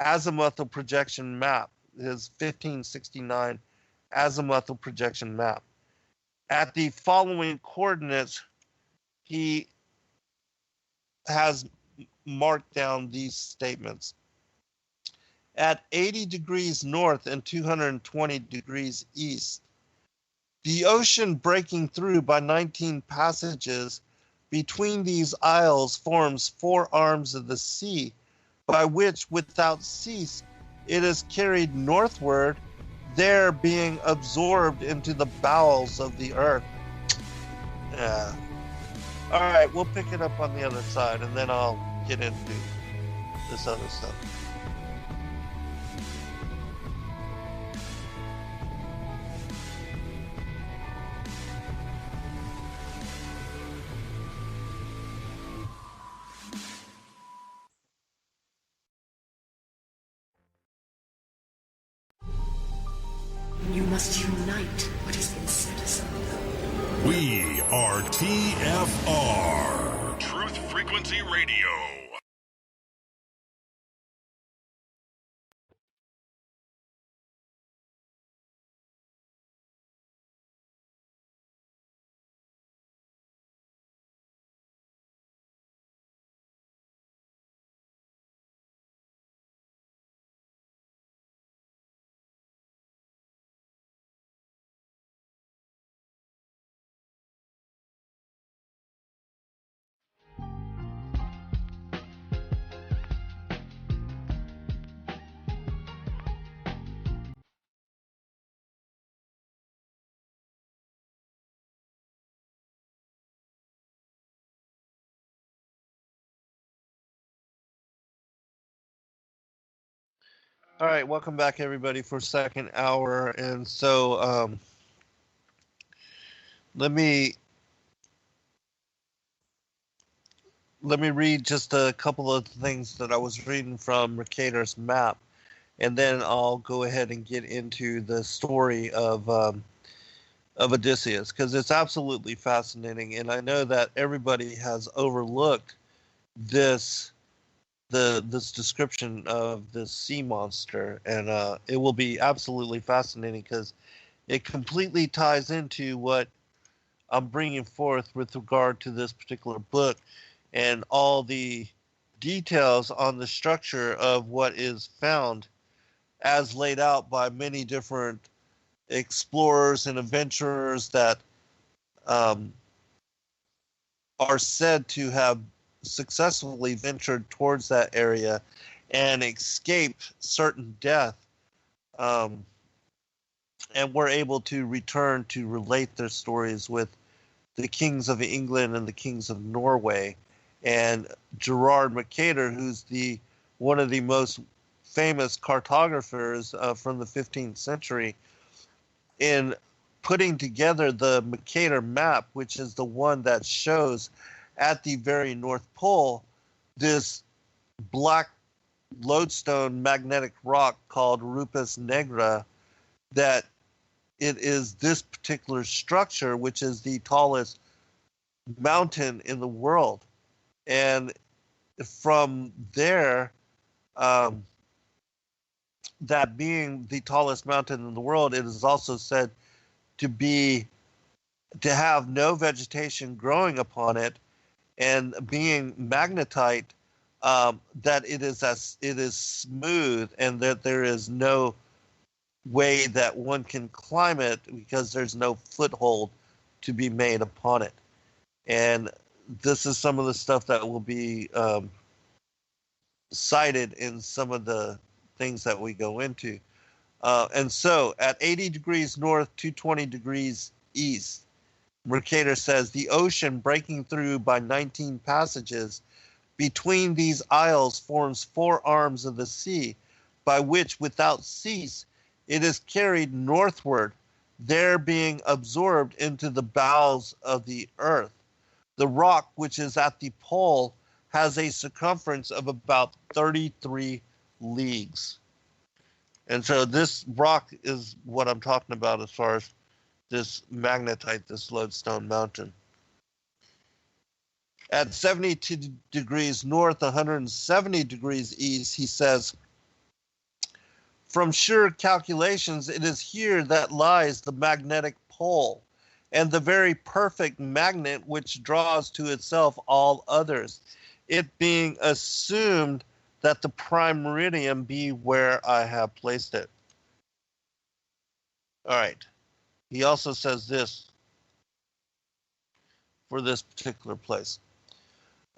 azimuthal projection map, his 1569 azimuthal projection map. At the following coordinates, he has marked down these statements. At 80 degrees north and 220 degrees east, the ocean breaking through by 19 passages between these isles forms 4 arms of the sea, by which without cease it is carried northward, there being absorbed into the bowels of the earth. Yeah. All right, we'll pick it up on the other side, and then I'll get into this other stuff. You must unite what has been set asunder. We are TFR, Truth Frequency Radio. All right, welcome back, everybody, for second hour. And so let me read just a couple of things that I was reading from Mercator's map, and then I'll go ahead and get into the story of Odysseus, because it's absolutely fascinating. And I know that everybody has overlooked this description of this sea monster, and it will be absolutely fascinating because it completely ties into what I'm bringing forth with regard to this particular book and all the details on the structure of what is found as laid out by many different explorers and adventurers that are said to have successfully ventured towards that area and escaped certain death, and were able to return to relate their stories with the kings of England and the kings of Norway. And Gerard Mercator, who's one of the most famous cartographers from the 15th century, in putting together the Mercator map, which is the one that shows at the very North Pole this black lodestone magnetic rock called Rupus Negra, that it is this particular structure which is the tallest mountain in the world. And from there, that being the tallest mountain in the world, it is also said to have no vegetation growing upon it, and being magnetite, that it is smooth, and that there is no way that one can climb it because there's no foothold to be made upon it. And this is some of the stuff that will be cited in some of the things that we go into. And so at 80 degrees north, 220 degrees east, Mercator says the ocean breaking through by 19 passages between these isles forms 4 arms of the sea, by which without cease it is carried northward, there being absorbed into the bowels of the earth. The rock which is at the pole has a circumference of about 33 leagues. And so this rock is what I'm talking about as far as this magnetite, this lodestone mountain. At 72 degrees north, 170 degrees east, he says, from sure calculations, it is here that lies the magnetic pole, and the very perfect magnet which draws to itself all others, it being assumed that the prime meridian be where I have placed it. All right. He also says this for this particular place.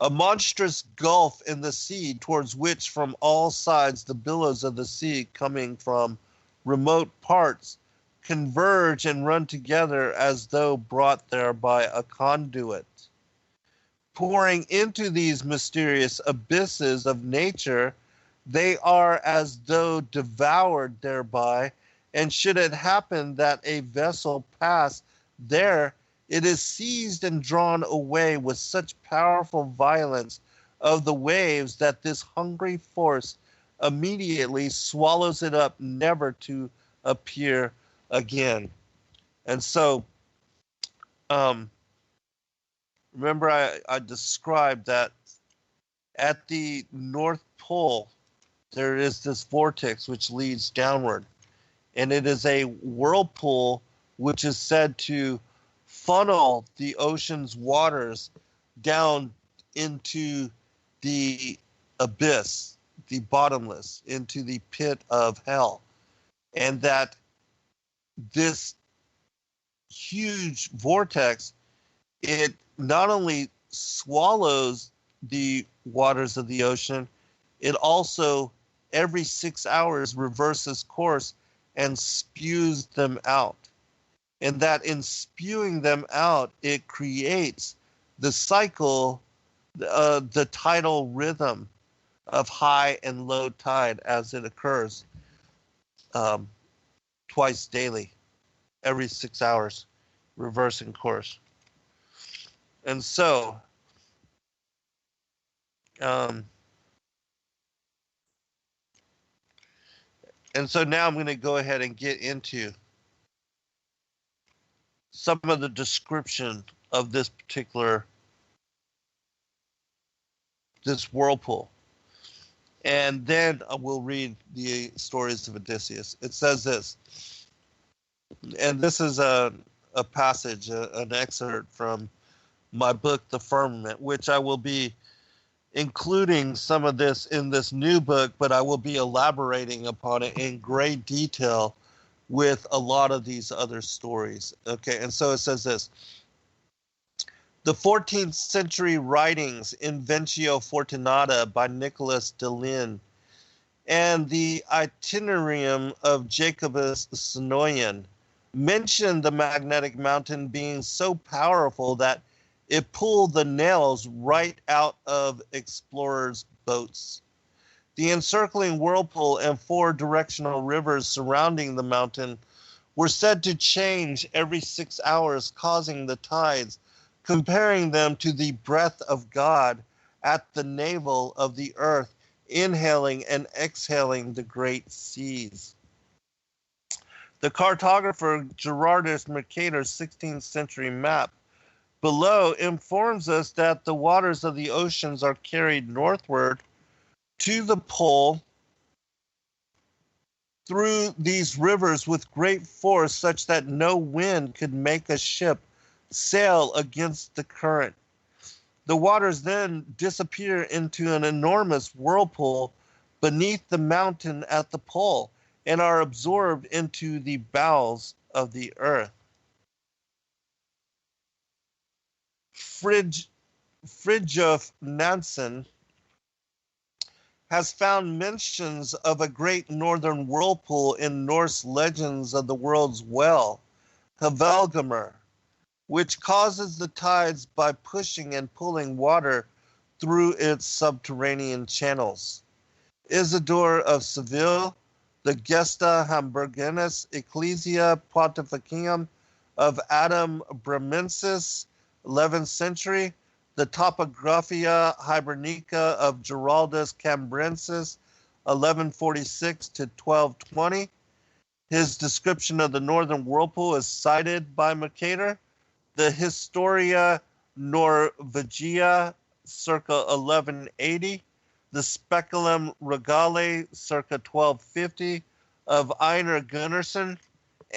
A monstrous gulf in the sea, towards which from all sides the billows of the sea coming from remote parts converge and run together as though brought there by a conduit. Pouring into these mysterious abysses of nature, they are as though devoured thereby, and should it happen that a vessel pass there, it is seized and drawn away with such powerful violence of the waves that this hungry force immediately swallows it up, never to appear again. And so, remember I described that at the North Pole, there is this vortex which leads downward. And it is a whirlpool which is said to funnel the ocean's waters down into the abyss, the bottomless, into the pit of hell. And that this huge vortex, it not only swallows the waters of the ocean, it also every 6 hours reverses course and spews them out. And that in spewing them out, it creates the cycle, the tidal rhythm of high and low tide as it occurs twice daily, every 6 hours, reversing course. And so, now I'm going to go ahead and get into some of the description of this whirlpool. And then I will read the stories of Odysseus. It says this, and this is a passage, an excerpt from my book, The Firmament, which I will be including some of this in this new book, but I will be elaborating upon it in great detail with a lot of these other stories. Okay, and so it says this. The 14th century writings Inventio Fortunata by Nicholas Delin and the Itinerarium of Jacobus Sinoian mention the magnetic mountain being so powerful that it pulled the nails right out of explorers' boats. The encircling whirlpool and 4 directional rivers surrounding the mountain were said to change every 6 hours, causing the tides, comparing them to the breath of God at the navel of the earth, inhaling and exhaling the great seas. The cartographer Gerardus Mercator's 16th century map below informs us that the waters of the oceans are carried northward to the pole through these rivers with great force, such that no wind could make a ship sail against the current. The waters then disappear into an enormous whirlpool beneath the mountain at the pole and are absorbed into the bowels of the earth. Fridtjof Nansen has found mentions of a great northern whirlpool in Norse legends of the world's well, Havelgamur, which causes the tides by pushing and pulling water through its subterranean channels. Isidore of Seville, the Gesta Hamburgensis Ecclesia Pontificum of Adam Bremensis, 11th century, the Topographia Hibernica of Giraldus Cambrensis, 1146 to 1220. His description of the northern whirlpool is cited by Mercator. The Historia Norvegia, circa 1180. The Speculum Regale, circa 1250, of Einar Gunnarsson,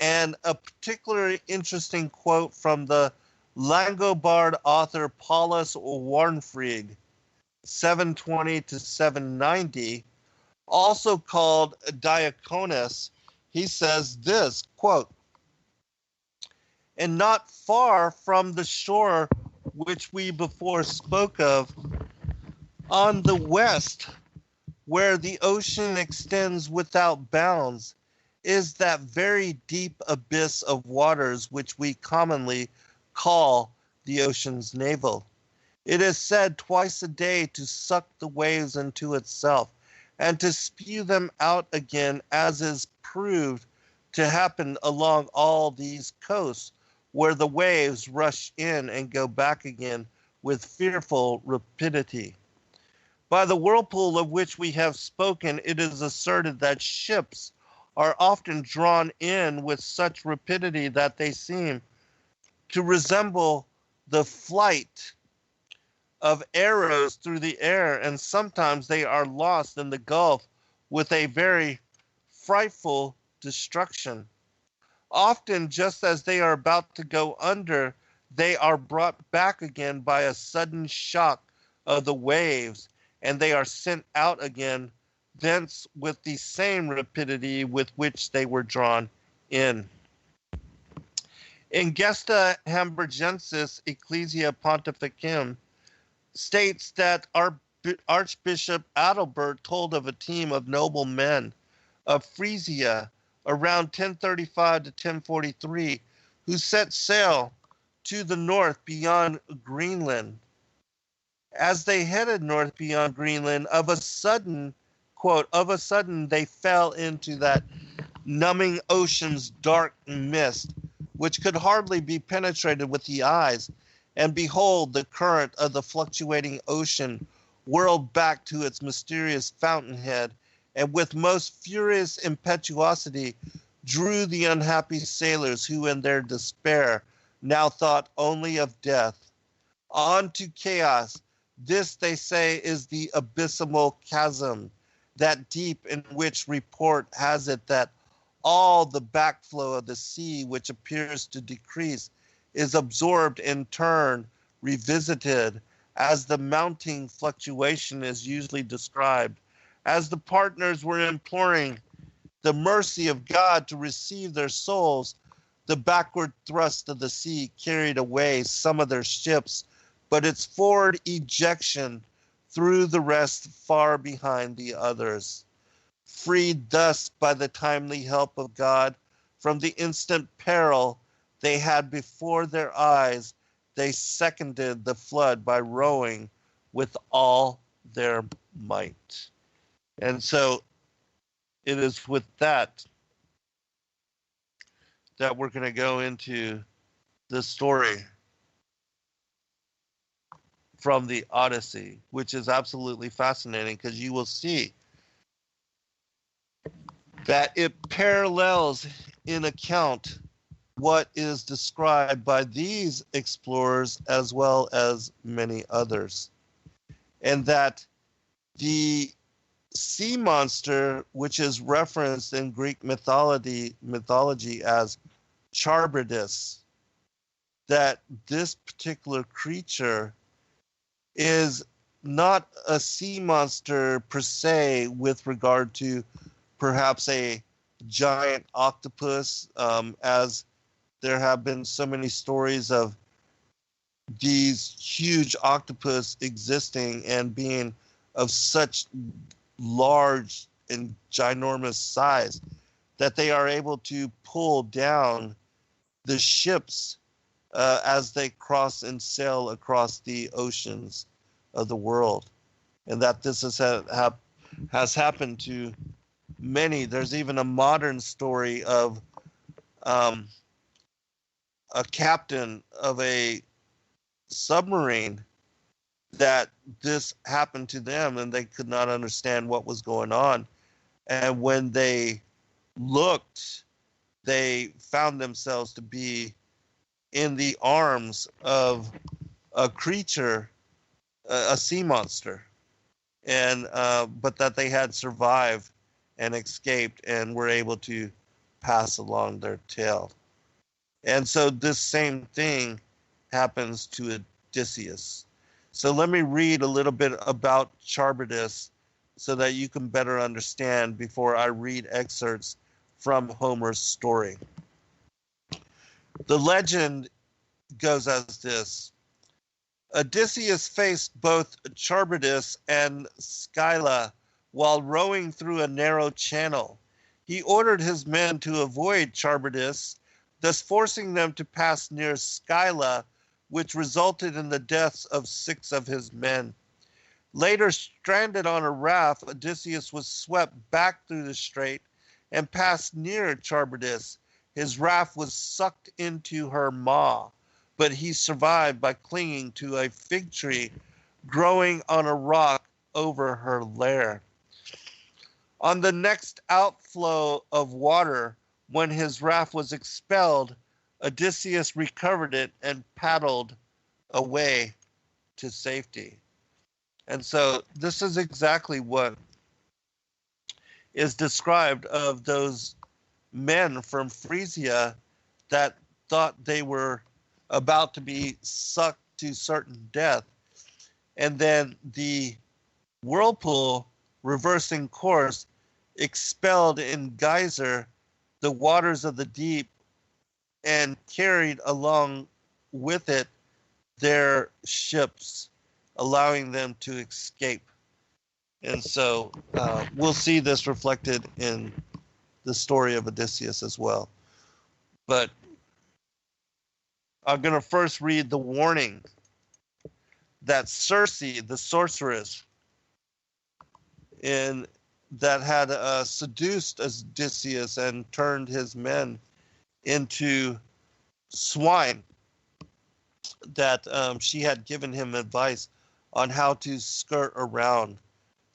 and a particularly interesting quote from the Langobard author Paulus Warnfried, 720 to 790, also called Diaconus. He says this, quote, "And not far from the shore which we before spoke of, on the west, where the ocean extends without bounds, is that very deep abyss of waters which we commonly call the ocean's navel. It is said twice a day to suck the waves into itself, and to spew them out again, as is proved to happen along all these coasts, where the waves rush in and go back again with fearful rapidity. By the whirlpool of which we have spoken, it is asserted that ships are often drawn in with such rapidity that they seem to resemble the flight of arrows through the air, and sometimes they are lost in the gulf with a very frightful destruction. Often, just as they are about to go under, they are brought back again by a sudden shock of the waves, and they are sent out again thence with the same rapidity with which they were drawn in." In Gesta Hamburgensis Ecclesia Pontificum states that Archbishop Adalbert told of a team of noble men of Frisia around 1035 to 1043 who set sail to the north beyond Greenland. As they headed north beyond Greenland, of a sudden, quote, "of a sudden they fell into that numbing ocean's dark mist, which could hardly be penetrated with the eyes, and behold, the current of the fluctuating ocean whirled back to its mysterious fountainhead, and with most furious impetuosity drew the unhappy sailors, who in their despair now thought only of death, on to chaos. This, they say, is the abysmal chasm, that deep in which report has it that all the backflow of the sea, which appears to decrease, is absorbed in turn, revisited, as the mounting fluctuation is usually described, as the partners were imploring the mercy of God to receive their souls. The backward thrust of the sea carried away some of their ships, but its forward ejection threw the rest far behind the others. Freed thus by the timely help of God from the instant peril they had before their eyes, they seconded the flood by rowing with all their might." And so it is with that we're going to go into the story from the Odyssey, which is absolutely fascinating, because you will see that it parallels in account what is described by these explorers as well as many others. And that the sea monster, which is referenced in Greek mythology as Charbrydis, that this particular creature is not a sea monster per se with regard to perhaps a giant octopus, as there have been so many stories of these huge octopus existing and being of such large and ginormous size that they are able to pull down the ships as they cross and sail across the oceans of the world. And that this has happened to many. There's even a modern story of a captain of a submarine that this happened to them and they could not understand what was going on. And when they looked, they found themselves to be in the arms of a creature, a sea monster, and but that they had survived and escaped and were able to pass along their tale. And so this same thing happens to Odysseus. So let me read a little bit about Charbrydis so that you can better understand before I read excerpts from Homer's story. The legend goes as this. Odysseus faced both Charbrydis and Scylla while rowing through a narrow channel. He ordered his men to avoid Charbrydis, thus forcing them to pass near Scylla, which resulted in the deaths of 6 of his men. Later, stranded on a raft, Odysseus was swept back through the strait and passed near Charbrydis. His raft was sucked into her maw, but he survived by clinging to a fig tree growing on a rock over her lair. On the next outflow of water, when his raft was expelled, Odysseus recovered it and paddled away to safety. And so this is exactly what is described of those men from Frisia that thought they were about to be sucked to certain death. And then the whirlpool, reversing course, expelled in geyser the waters of the deep and carried along with it their ships, allowing them to escape. And so we'll see this reflected in the story of Odysseus as well. But I'm going to first read the warning that Circe, the sorceress, that had seduced Odysseus and turned his men into swine, that she had given him advice on how to skirt around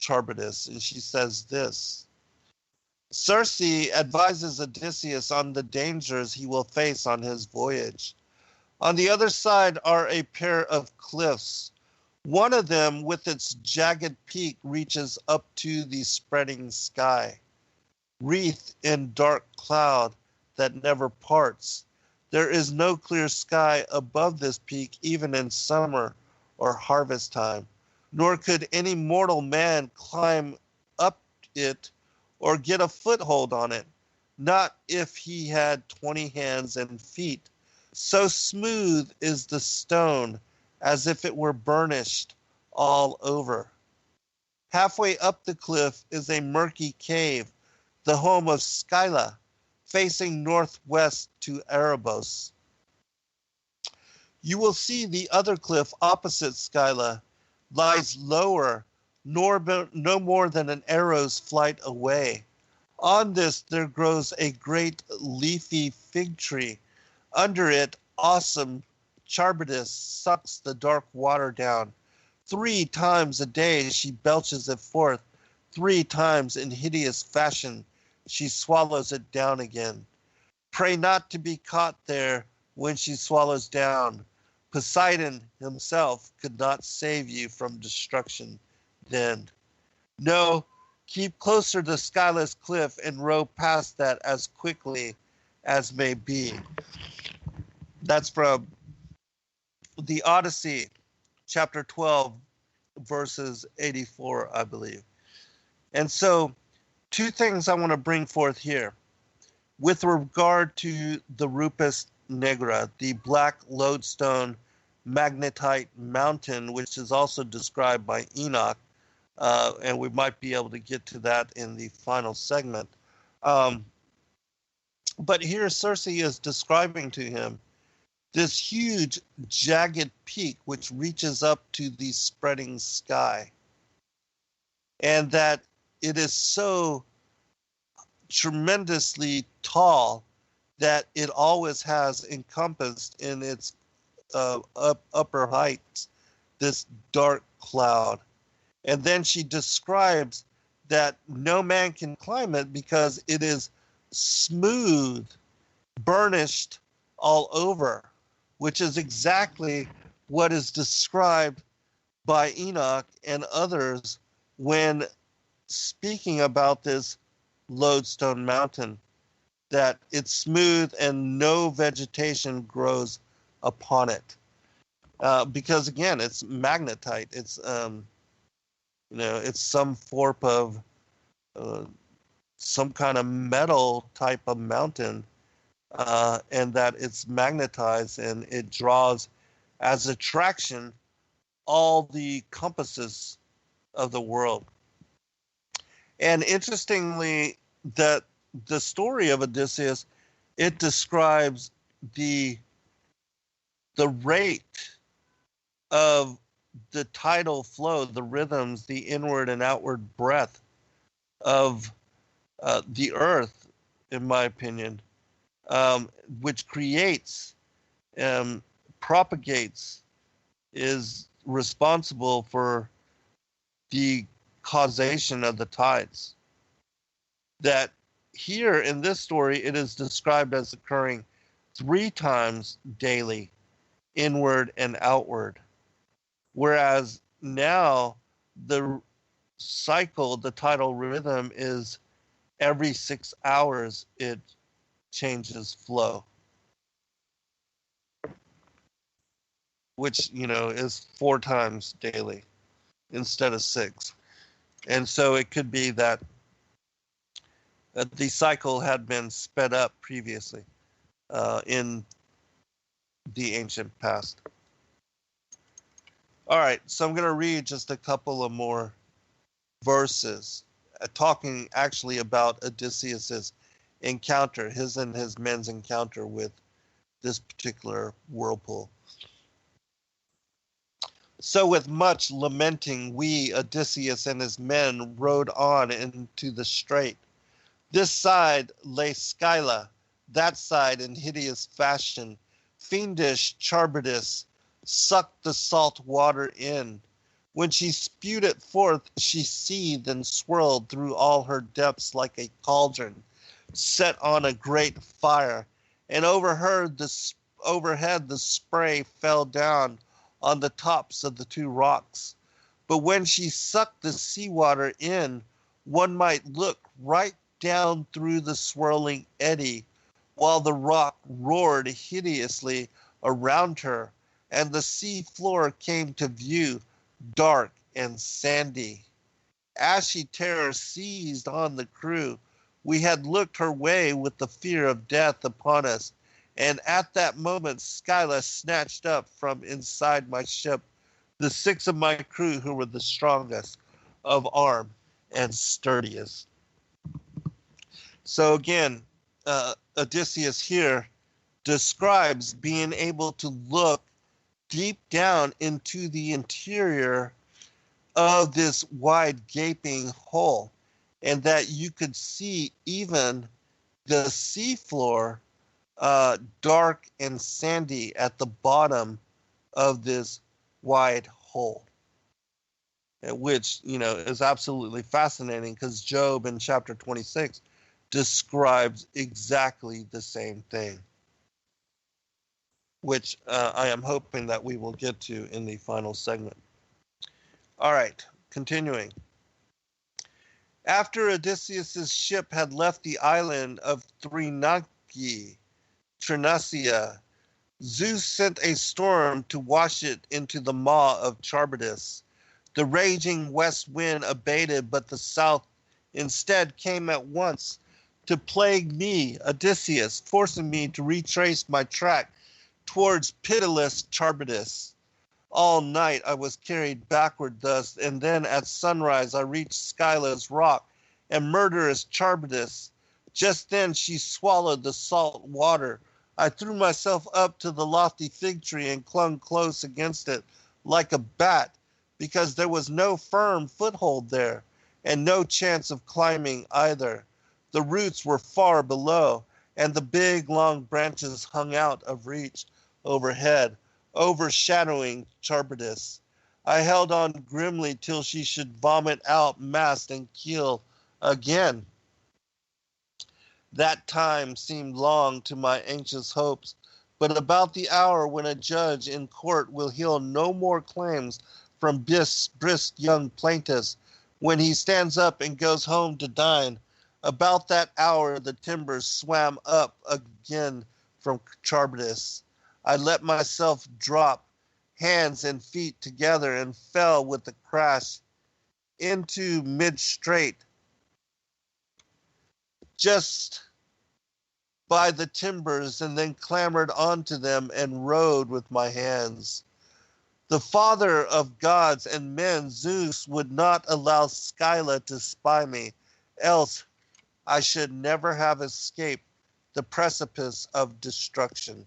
Charbrydis. And she says this: Circe advises Odysseus on the dangers he will face on his voyage. On the other side are a pair of cliffs. One of them, with its jagged peak, reaches up to the spreading sky, wreathed in dark cloud that never parts. There is no clear sky above this peak, even in summer or harvest time, nor could any mortal man climb up it or get a foothold on it, not if he had 20 hands and feet. So smooth is the stone, as if it were burnished all over. Halfway up the cliff is a murky cave, the home of Scylla, facing northwest to Erebos. You will see the other cliff opposite Scylla lies lower, no more than an arrow's flight away. On this there grows a great leafy fig tree. Under it, awesome Charbrydis sucks the dark water down. 3 times a day she belches it forth. 3 times in hideous fashion she swallows it down again. Pray not to be caught there when she swallows down. Poseidon himself could not save you from destruction then. No, keep closer to Scylla's cliff and row past that as quickly as may be. That's from the Odyssey, chapter 12, verses 84, I believe. And so 2 things I want to bring forth here. With regard to the Rupus Negra, the black lodestone magnetite mountain, which is also described by Enoch, and we might be able to get to that in the final segment. But here Circe is describing to him this huge jagged peak which reaches up to the spreading sky, and that it is so tremendously tall that it always has encompassed in its upper heights this dark cloud. And then she describes that no man can climb it because it is smooth, burnished all over, which is exactly what is described by Enoch and others when speaking about this lodestone mountain, that it's smooth and no vegetation grows upon it. Because again, it's magnetite. It's, it's some form of some kind of metal type of mountain, and that it's magnetized and it draws as attraction all the compasses of the world. And interestingly, that the story of Odysseus, it describes the rate of the tidal flow, the rhythms, the inward and outward breath of the earth, in my opinion, which creates, propagates, is responsible for the causation of the tides. That here in this story, it is described as occurring 3 times daily, inward and outward. Whereas now the cycle, the tidal rhythm, is every 6 hours it changes flow, which, is 4 times daily instead of 6. And so it could be that the cycle had been sped up previously in the ancient past. All right, so I'm going to read just a couple of more verses, talking actually about Odysseus's encounter, his and his men's encounter with this particular whirlpool. So with much lamenting, we, Odysseus and his men, rode on into the strait. This side lay Scylla, that side in hideous fashion. Fiendish Charbrydis sucked the salt water in. When she spewed it forth, she seethed and swirled through all her depths like a cauldron set on a great fire, and overhead the spray fell down on the tops of the 2 rocks. But when she sucked the seawater in, one might look right down through the swirling eddy, while the rock roared hideously around her, and the sea floor came to view, dark and sandy. Ashy terror seized on the crew. We had looked her way with the fear of death upon us, and at that moment Scylla snatched up from inside my ship the 6 of my crew who were the strongest of arm and sturdiest. So again, Odysseus here describes being able to look deep down into the interior of this wide gaping hole, and that you could see even the seafloor dark and sandy at the bottom of this wide hole, which, is absolutely fascinating, because Job in chapter 26 describes exactly the same thing, which I am hoping that we will get to in the final segment. All right, continuing. After Odysseus's ship had left the island of Trinacia, Zeus sent a storm to wash it into the maw of Charbrydis. The raging west wind abated, but the south instead came at once to plague me, Odysseus, forcing me to retrace my track towards pitiless Charbrydis. All night I was carried backward thus, and then at sunrise I reached Scylla's rock and murderous Charbrydis. Just then she swallowed the salt water. I threw myself up to the lofty fig tree and clung close against it like a bat, because there was no firm foothold there, and no chance of climbing either. The roots were far below, and the big long branches hung out of reach overhead, overshadowing Charbrydis. I held on grimly till she should vomit out mast and keel again. That time seemed long to my anxious hopes, but about the hour when a judge in court will hear no more claims from brisk young plaintiffs, when he stands up and goes home to dine, about that hour the timbers swam up again from Charbrydis. I let myself drop, hands and feet together, and fell with a crash into mid-strait, just by the timbers, and then clambered onto them and rode with my hands. The father of gods and men, Zeus, would not allow Scylla to spy me, else I should never have escaped the precipice of destruction.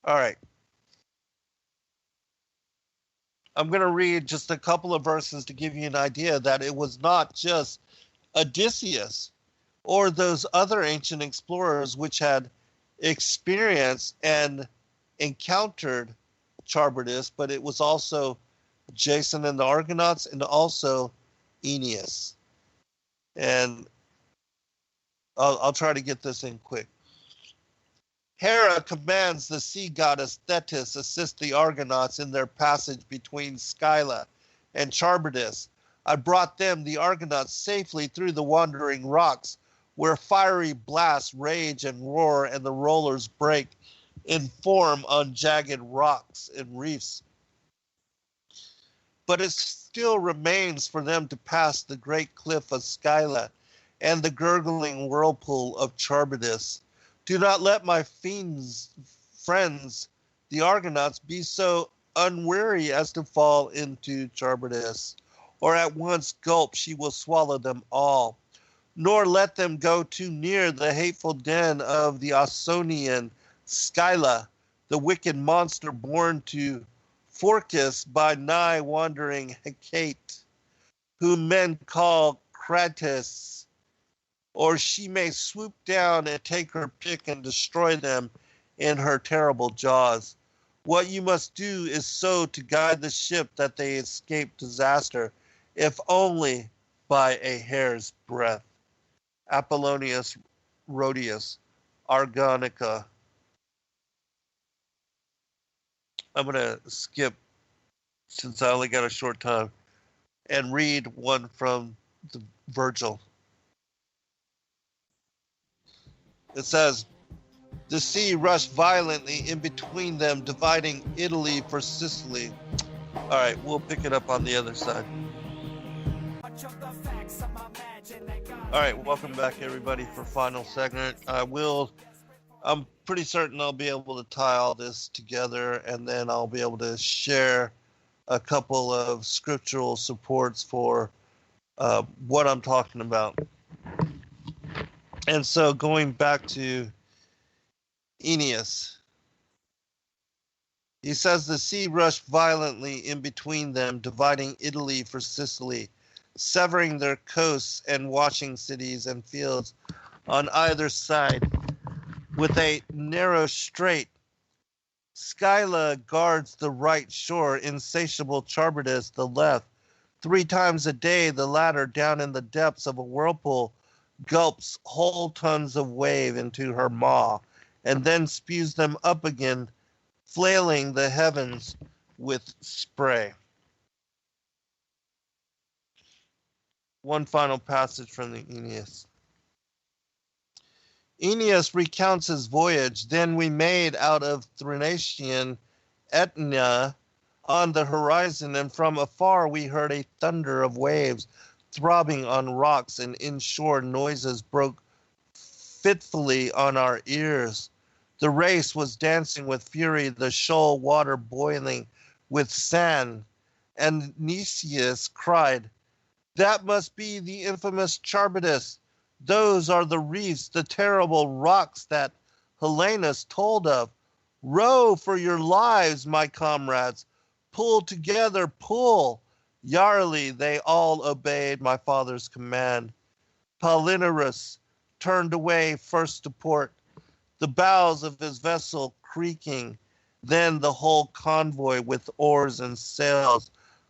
All right. I'm going to read just a couple of verses to give you an idea that it was not just Odysseus or those other ancient explorers which had experienced and encountered Charbrydis, but it was also Jason and the Argonauts and also Aeneas. And I'll try to get this in quick. Hera commands the sea goddess Thetis assist the Argonauts in their passage between Scylla and Charbrydis. I brought them, the Argonauts, safely through the wandering rocks, where fiery blasts rage and roar, and the rollers break in form on jagged rocks and reefs. But it still remains for them to pass the great cliff of Scylla and the gurgling whirlpool of Charbrydis. Do not let my friends, the Argonauts, be so unwary as to fall into Charbrydis, or at once gulp she will swallow them all. Nor let them go too near the hateful den of the Ausonian Scylla, the wicked monster born to Phorcys by nigh wandering Hecate, whom men call Kratis, or she may swoop down and take her pick and destroy them in her terrible jaws. What you must do is so to guide the ship that they escape disaster, if only by a hair's breadth. Apollonius Rhodius, Argonica. I'm going to skip, since I only got a short time, and read one from the Virgil. It says, the sea rushed violently in between them, dividing Italy for Sicily. All right, we'll pick it up on the other side. All right, welcome back, everybody, for final segment. I'm pretty certain I'll be able to tie all this together, and then I'll be able to share a couple of scriptural supports for what I'm talking about. And so going back to Aeneas, he says the sea rushed violently in between them, dividing Italy for Sicily, severing their coasts and washing cities and fields on either side with a narrow strait. Scylla guards the right shore, insatiable Charbrydis the left. 3 times a day the latter, down in the depths of a whirlpool, gulps whole tons of wave into her maw, and then spews them up again, flailing the heavens with spray. One final passage from the Aeneas. Aeneas recounts his voyage. Then we made out of Thrinacian Aetna on the horizon, and from afar we heard a thunder of waves throbbing on rocks, and inshore noises broke fitfully on our ears. The race was dancing with fury, the shoal water boiling with sand. And Nicias cried, "That must be the infamous Charbrydis. Those are the reefs, the terrible rocks that Helenus told of. Row for your lives, my comrades. Pull together, pull." Yarely they all obeyed my father's command. Palinurus turned away first to port, the bows of his vessel creaking. Then the whole convoy with oars and sails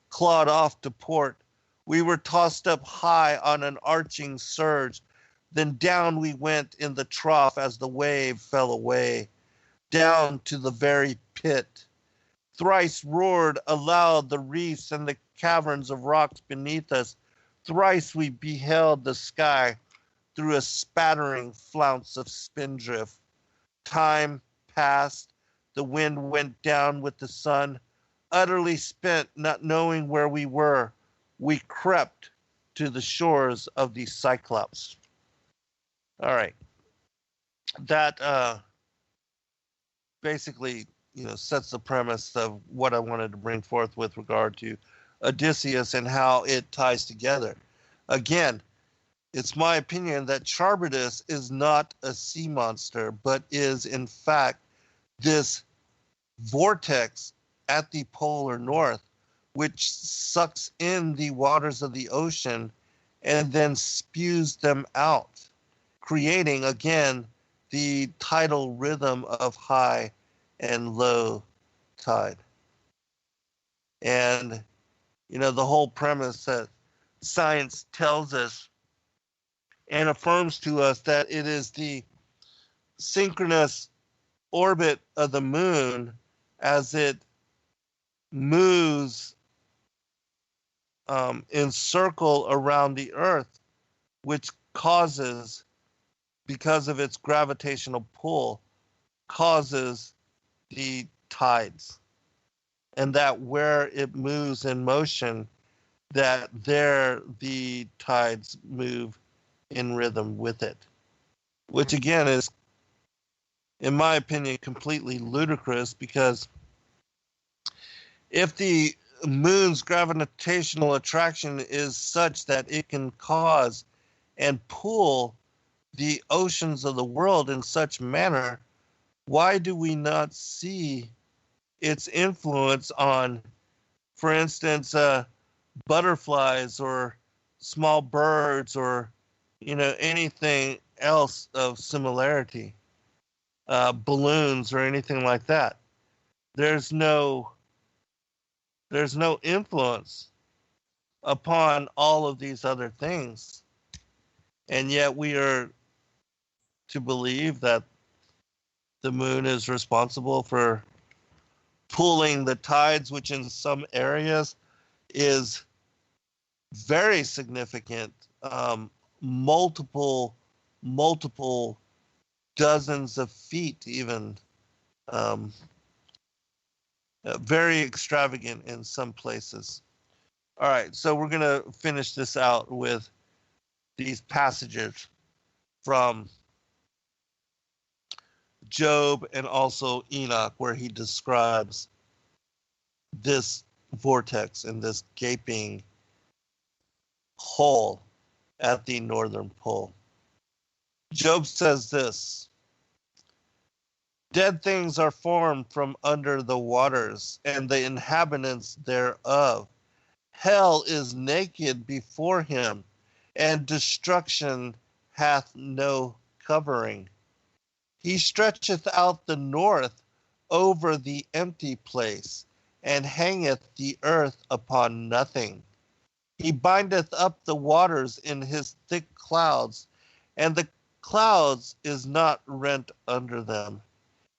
clawed off to port. We were tossed up high on an arching surge. Then down we went in the trough as the wave fell away, down to the very pit. Thrice roared aloud the reefs and the caverns of rocks beneath us. Thrice we beheld the sky through a spattering flounce of spindrift. Time passed, the wind went down with the sun. Utterly spent, not knowing where we were, we crept to the shores of the Cyclops. All right. That basically, sets the premise of what I wanted to bring forth with regard to Odysseus and how it ties together. Again, it's my opinion that Charbrydis is not a sea monster, but is in fact this vortex at the polar north, which sucks in the waters of the ocean and then spews them out, creating again the tidal rhythm of high and low tide. And, the whole premise that science tells us and affirms to us that it is the synchronous orbit of the moon as it moves in circle around the earth, which causes, because of its gravitational pull, causes the tides. And that where it moves in motion, that there the tides move in rhythm with it. Which again is, in my opinion, completely ludicrous, because if the moon's gravitational attraction is such that it can cause and pull the oceans of the world in such manner, why do we not see its influence on, for instance, butterflies or small birds or, anything else of similarity, balloons or anything like that? There's no influence upon all of these other things. And yet we are to believe that the moon is responsible for pulling the tides, which in some areas is very significant, multiple dozens of feet even, very extravagant in some places. All right, so we're going to finish this out with these passages from Job and also Enoch, where he describes this vortex and this gaping hole at the northern pole. Job says this: "Dead things are formed from under the waters, and the inhabitants thereof. Hell is naked before him, and destruction hath no covering. He stretcheth out the north over the empty place, and hangeth the earth upon nothing. He bindeth up the waters in his thick clouds, and the clouds is not rent under them.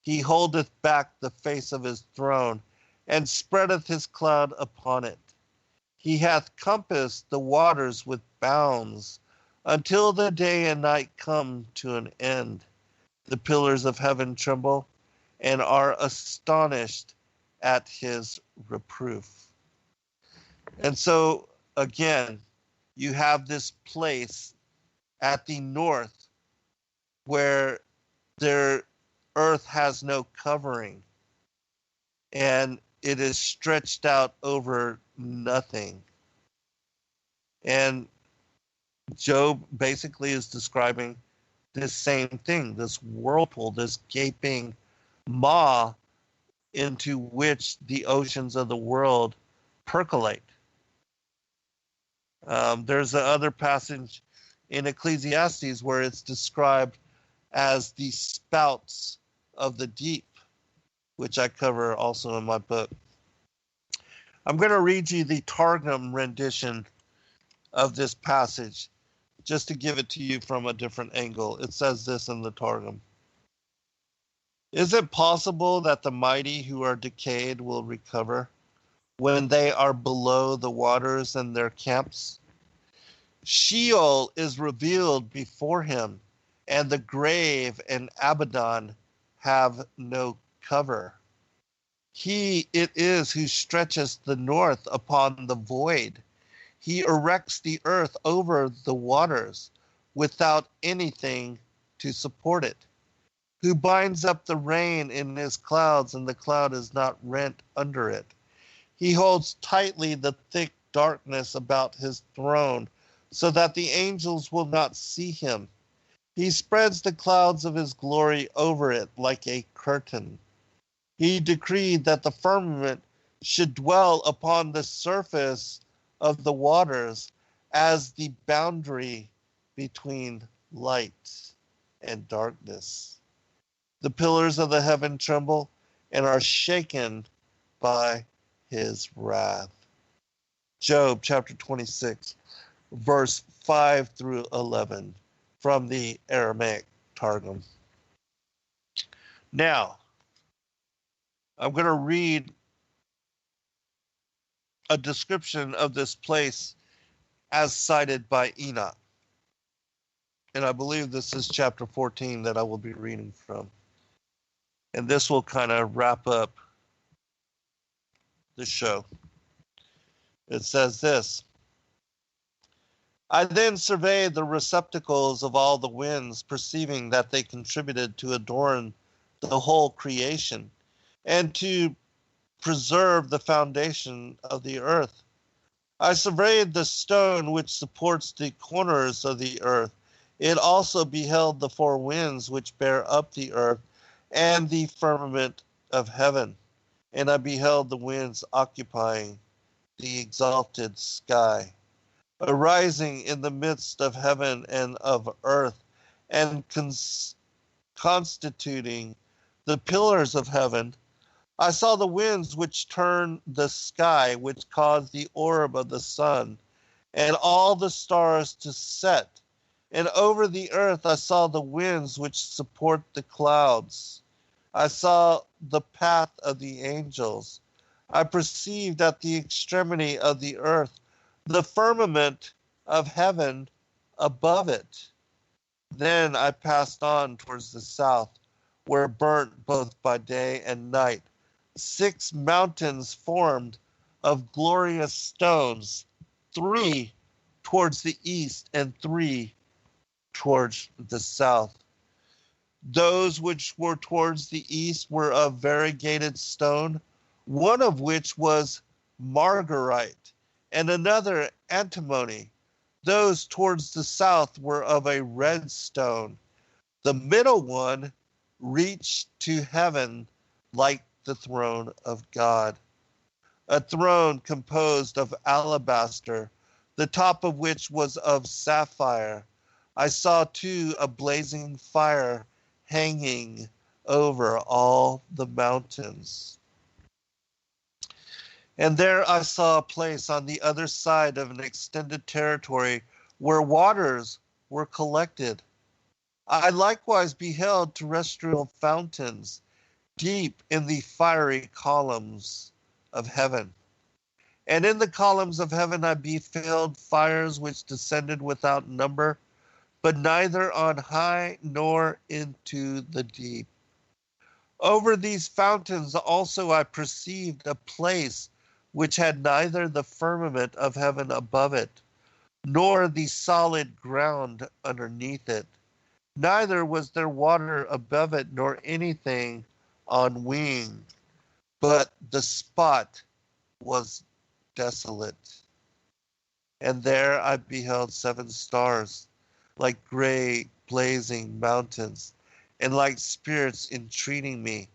He holdeth back the face of his throne, and spreadeth his cloud upon it. He hath compassed the waters with bounds, until the day and night come to an end. The pillars of heaven tremble, and are astonished at his reproof." And so, again, you have this place at the north where there earth has no covering, and it is stretched out over nothing. And Job basically is describing this same thing, this whirlpool, this gaping maw into which the oceans of the world percolate. There's another passage in Ecclesiastes where it's described as the spouts of the deep, which I cover also in my book. I'm going to read you the Targum rendition of this passage, just to give it to you from a different angle. It says this in the Targum. Is it possible that the mighty who are decayed will recover when they are below the waters and their camps? Sheol is revealed before him, and the grave and Abaddon have no cover. He it is who stretches the north upon the void. He erects the earth over the waters without anything to support it. Who binds up the rain in his clouds, and the cloud is not rent under it. He holds tightly the thick darkness about his throne, so that the angels will not see him. He spreads the clouds of his glory over it like a curtain. He decreed that the firmament should dwell upon the surface of the waters as the boundary between light and darkness. The pillars of the heaven tremble and are shaken by his wrath. Job chapter 26, verse 5 through 11 from the Aramaic Targum. Now, I'm going to read a description of this place as cited by Enoch. And I believe this is chapter 14 that I will be reading from. And this will kind of wrap up the show. It says this: I then surveyed the receptacles of all the winds, perceiving that they contributed to adorn the whole creation and to preserve the foundation of the earth. I surveyed the stone which supports the corners of the earth. It also beheld the four winds which bear up the earth and the firmament of heaven. And I beheld the winds occupying the exalted sky, arising in the midst of heaven and of earth, and constituting the pillars of heaven. I saw the winds which turn the sky, which cause the orb of the sun, and all the stars to set. And over the earth I saw the winds which support the clouds. I saw the path of the angels. I perceived at the extremity of the earth the firmament of heaven above it. Then I passed on towards the south, where burnt both by day and night 6 mountains formed of glorious stones, 3 towards the east and 3 towards the south. Those which were towards the east were of variegated stone, one of which was margarite, and another antimony. Those towards the south were of a red stone. The middle one reached to heaven like the throne of God, a throne composed of alabaster, the top of which was of sapphire. I saw too a blazing fire hanging over all the mountains. And there I saw a place on the other side of an extended territory where waters were collected. I likewise beheld terrestrial fountains deep in the fiery columns of heaven. And in the columns of heaven I beheld fires which descended without number, but neither on high nor into the deep. Over these fountains also I perceived a place which had neither the firmament of heaven above it, nor the solid ground underneath it. Neither was there water above it, nor anything on wing, but the spot was desolate. And there I beheld 7 stars, like gray blazing mountains, and like spirits entreating me.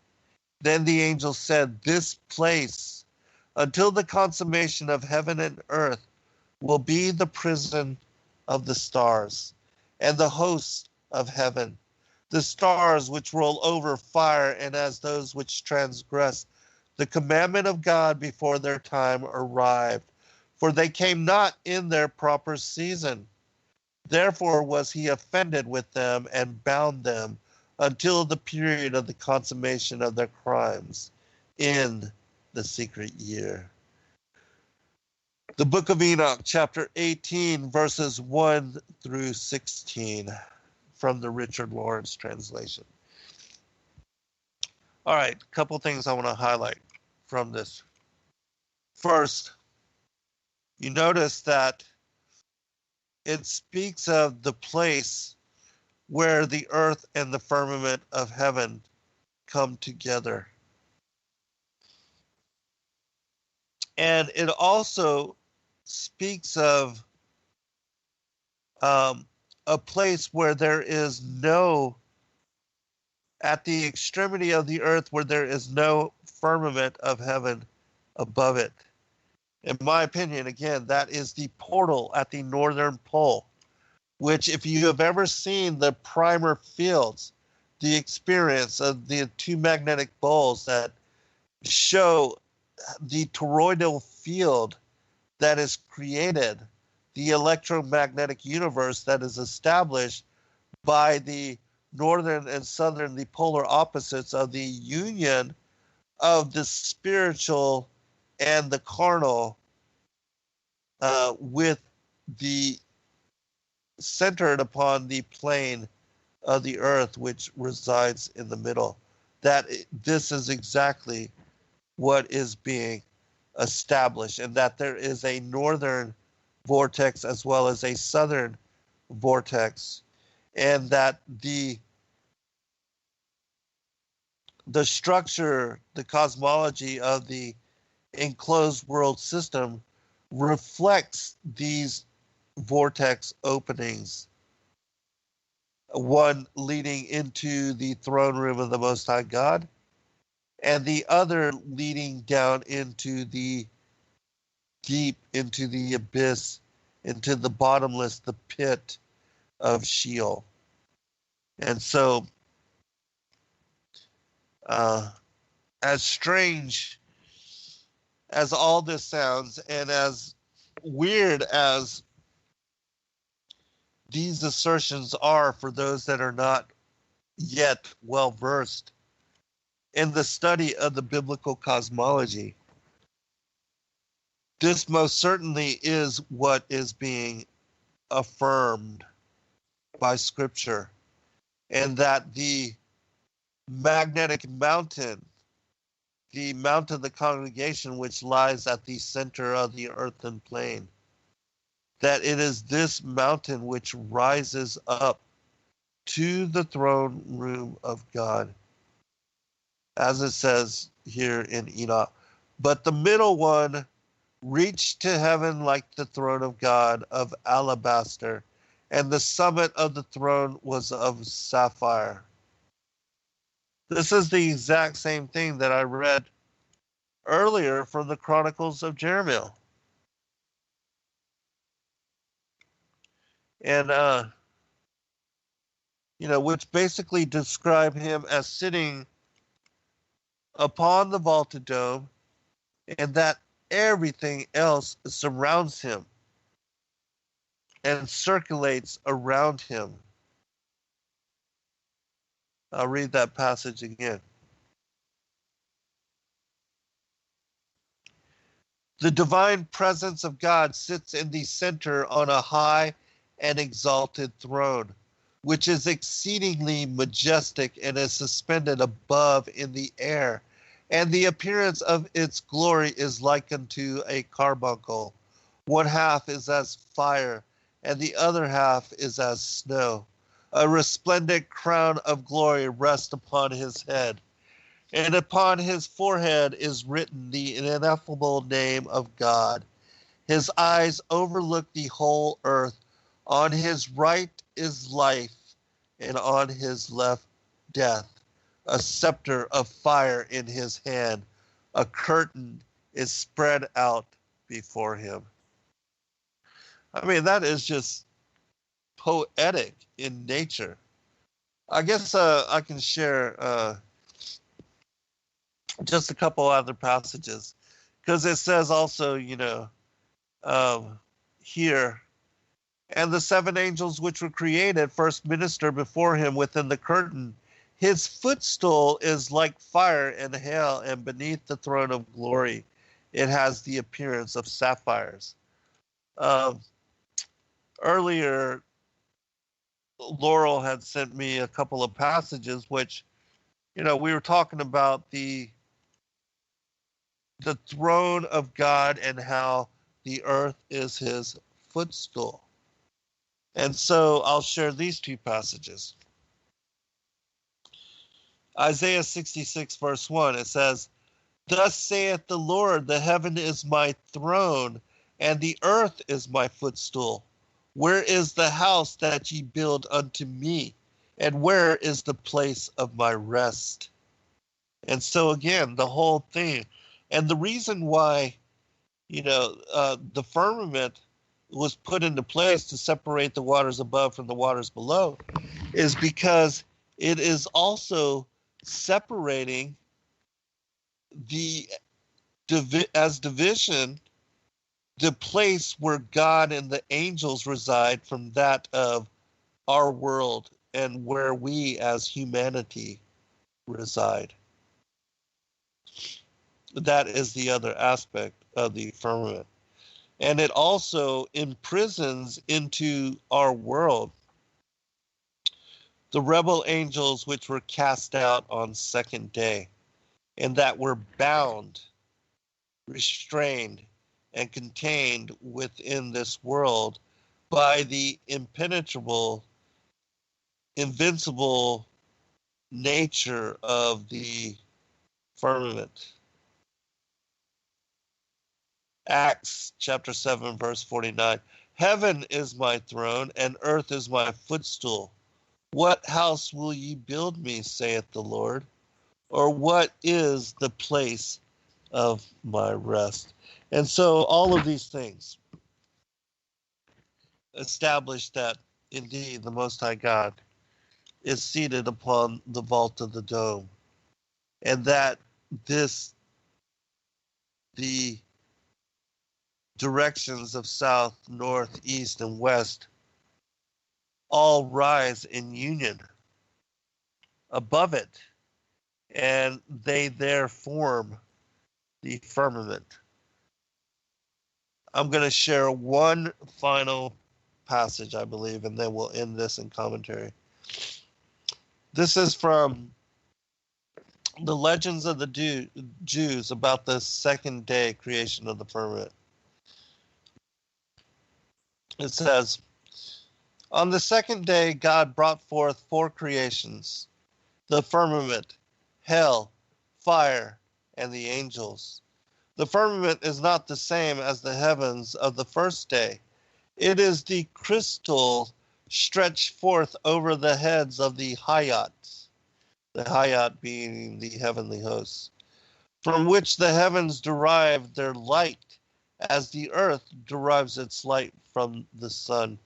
Then the angel said, "This place, until the consummation of heaven and earth, will be the prison of the stars, and the hosts of heaven, the stars which roll over fire, and as those which transgress the commandment of God before their time arrived, for they came not in their proper season. Therefore was he offended with them and bound them until the period of the consummation of their crimes in the secret year." The book of Enoch, chapter 18, verses 1 through 16, from the Richard Lawrence translation. All right, a couple things I want to highlight from this. First, you notice that it speaks of the place where the earth and the firmament of heaven come together. And it also speaks of a place where there is no, at the extremity of the earth, where there is no firmament of heaven above it. In my opinion, again, that is the portal at the northern pole, which, if you have ever seen the primer fields, the experience of the 2 magnetic poles that show the toroidal field that is created, the electromagnetic universe that is established by the northern and southern, the polar opposites of the union of the spiritual and the carnal, with the centered upon the plane of the earth, which resides in the middle. That this is exactly what is being established, and that there is a northern vortex as well as a southern vortex, and that the structure, the cosmology of the enclosed world system reflects these vortex openings, one leading into the throne room of the Most High God, and the other leading down into the deep, into the abyss, into the bottomless, the pit of Sheol. And so, as strange as all this sounds, and as weird as these assertions are for those that are not yet well versed in the study of the biblical cosmology, this most certainly is what is being affirmed by Scripture, and that the magnetic mountain, the mount of the congregation, which lies at the center of the earthen plane, that it is this mountain which rises up to the throne room of God, as it says here in Enoch. But the middle one reached to heaven like the throne of God of alabaster, and the summit of the throne was of sapphire. This is the exact same thing that I read earlier from the Chronicles of Jeremiah. And, which basically describe him as sitting upon the vaulted dome, and that everything else surrounds him and circulates around him. I'll read that passage again. The divine presence of God sits in the center on a high and exalted throne, which is exceedingly majestic and is suspended above in the air, and the appearance of its glory is likened to a carbuncle. One half is as fire, and the other half is as snow. A resplendent crown of glory rests upon his head, and upon his forehead is written the ineffable name of God. His eyes overlook the whole earth. On his right is life, and on his left death. A scepter of fire in his hand. A curtain is spread out before him. I mean, that is just poetic in nature. I guess I can share just a couple other passages, because it says also, here, and the seven angels which were created first minister before him within the curtain. His footstool is like fire and hail, and beneath the throne of glory it has the appearance of sapphires. Earlier, Laurel had sent me a couple of passages which, we were talking about the throne of God and how the earth is his footstool. And so I'll share these two passages. Isaiah 66 verse 1, it says, "Thus saith the Lord, the heaven is my throne, and the earth is my footstool. Where is the house that ye build unto me? And where is the place of my rest?" And so again, the whole thing. And the reason why, the firmament was put into place to separate the waters above from the waters below is because it is also separating as division, the place where God and the angels reside from that of our world and where we as humanity reside. That is the other aspect of the firmament. And it also imprisons into our world the rebel angels which were cast out on second day, and that were bound, restrained, and contained within this world by the impenetrable, invincible nature of the firmament. Acts chapter 7 verse 49. "Heaven is my throne, and earth is my footstool. What house will ye build me, saith the Lord? Or what is the place of my rest?" And so all of these things establish that indeed the Most High God is seated upon the vault of the dome, and that the directions of south, north, east, and west all rise in union above it, and they there form the firmament. I'm going to share one final passage, I believe, and then we'll end this in commentary. This is from the Legends of the Jews about the second day creation of the firmament. It says, "On the second day God brought forth four creations, the firmament, hell, fire, and the angels. The firmament is not the same as the heavens of the first day. It is the crystal stretched forth over the heads of the Hayat being the heavenly hosts, from which the heavens derive their light, as the earth derives its light from the sun.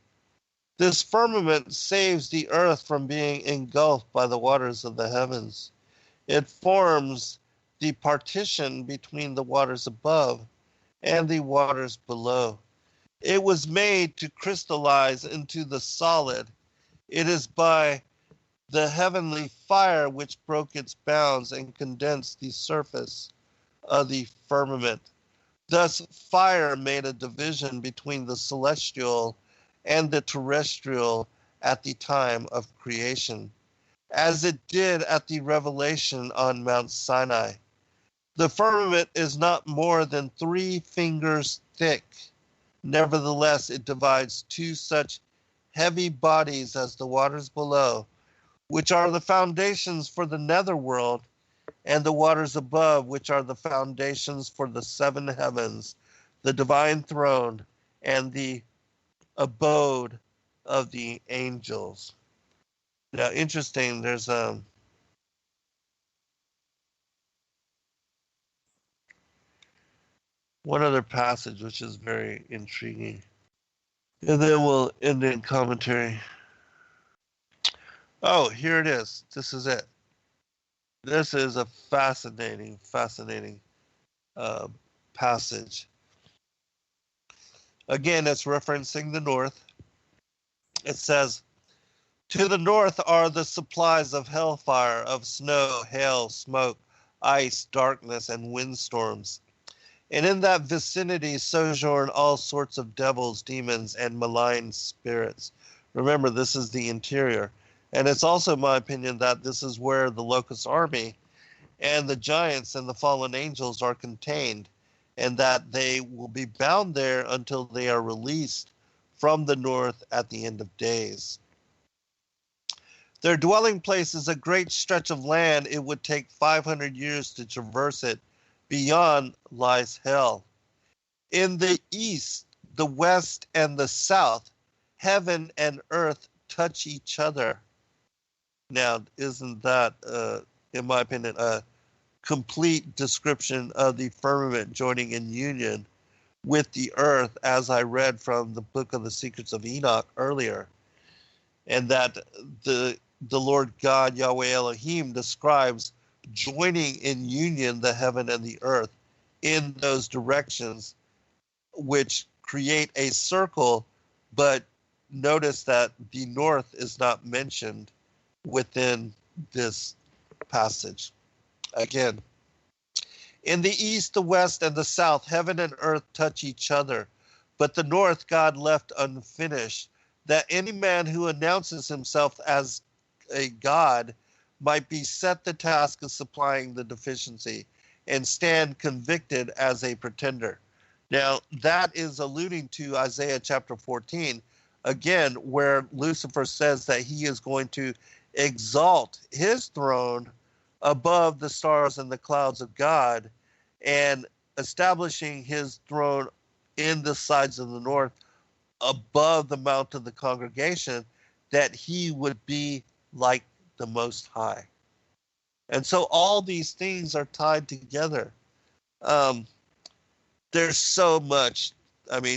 This firmament saves the earth from being engulfed by the waters of the heavens. It forms the partition between the waters above and the waters below. It was made to crystallize into the solid. It is by the heavenly fire which broke its bounds and condensed the surface of the firmament. Thus fire made a division between the celestial and the terrestrial at the time of creation, as it did at the revelation on Mount Sinai. The firmament is not more than 3 fingers thick. Nevertheless, it divides 2 such heavy bodies as the waters below, which are the foundations for the netherworld, and the waters above, which are the foundations for the seven heavens, the divine throne, and the abode of the angels. Now, interesting, there's one other passage which is very intriguing. And then we'll end in commentary. Oh, here it is. This is it. This is a fascinating passage. Again, it's referencing the north. It says, "To the north are the supplies of hellfire, of snow, hail, smoke, ice, darkness, and windstorms. And in that vicinity sojourn all sorts of devils, demons, and malign spirits." Remember, this is the interior. And it's also my opinion that this is where the locust army and the giants and the fallen angels are contained, and that they will be bound there until they are released from the north at the end of days. Their dwelling place is a great stretch of land. It would take 500 years to traverse it. Beyond lies hell. In the east, the west, and the south, heaven and earth touch each other. Now, isn't that, in my opinion, a complete description of the firmament joining in union with the earth, as I read from the book of the Secrets of Enoch earlier, and that the Lord God, Yahweh Elohim, describes joining in union the heaven and the earth in those directions, which create a circle, but notice that the north is not mentioned within this passage. Again, in the east, the west, and the south, heaven and earth touch each other, but the north God left unfinished, that any man who announces himself as a god might be set the task of supplying the deficiency and stand convicted as a pretender. Now, that is alluding to Isaiah chapter 14, again, where Lucifer says that he is going to exalt his throne above the stars and the clouds of God, and establishing his throne in the sides of the north above the mount of the congregation, that he would be like the Most High. And so all these things are tied together. There's so much,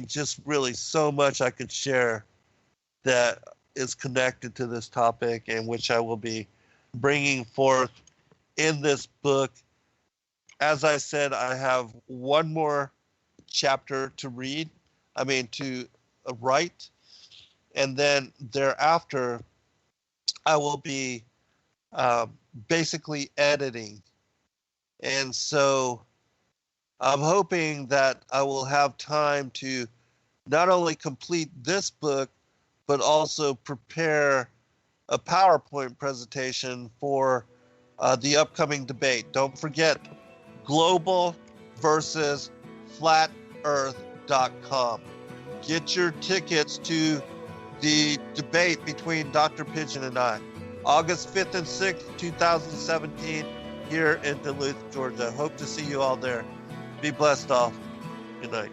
just really so much I could share that is connected to this topic, and which I will be bringing forth in this book. As I said, I have one more chapter to read, to write, and then thereafter I will be basically editing. And so I'm hoping that I will have time to not only complete this book, but also prepare a PowerPoint presentation for the upcoming debate. Don't forget, global versus flatearth.com. Get your tickets to the debate between Dr. Pigeon and I, August 5th and 6th, 2017, here in Duluth, Georgia. Hope to see you all there. Be blessed all. Good night.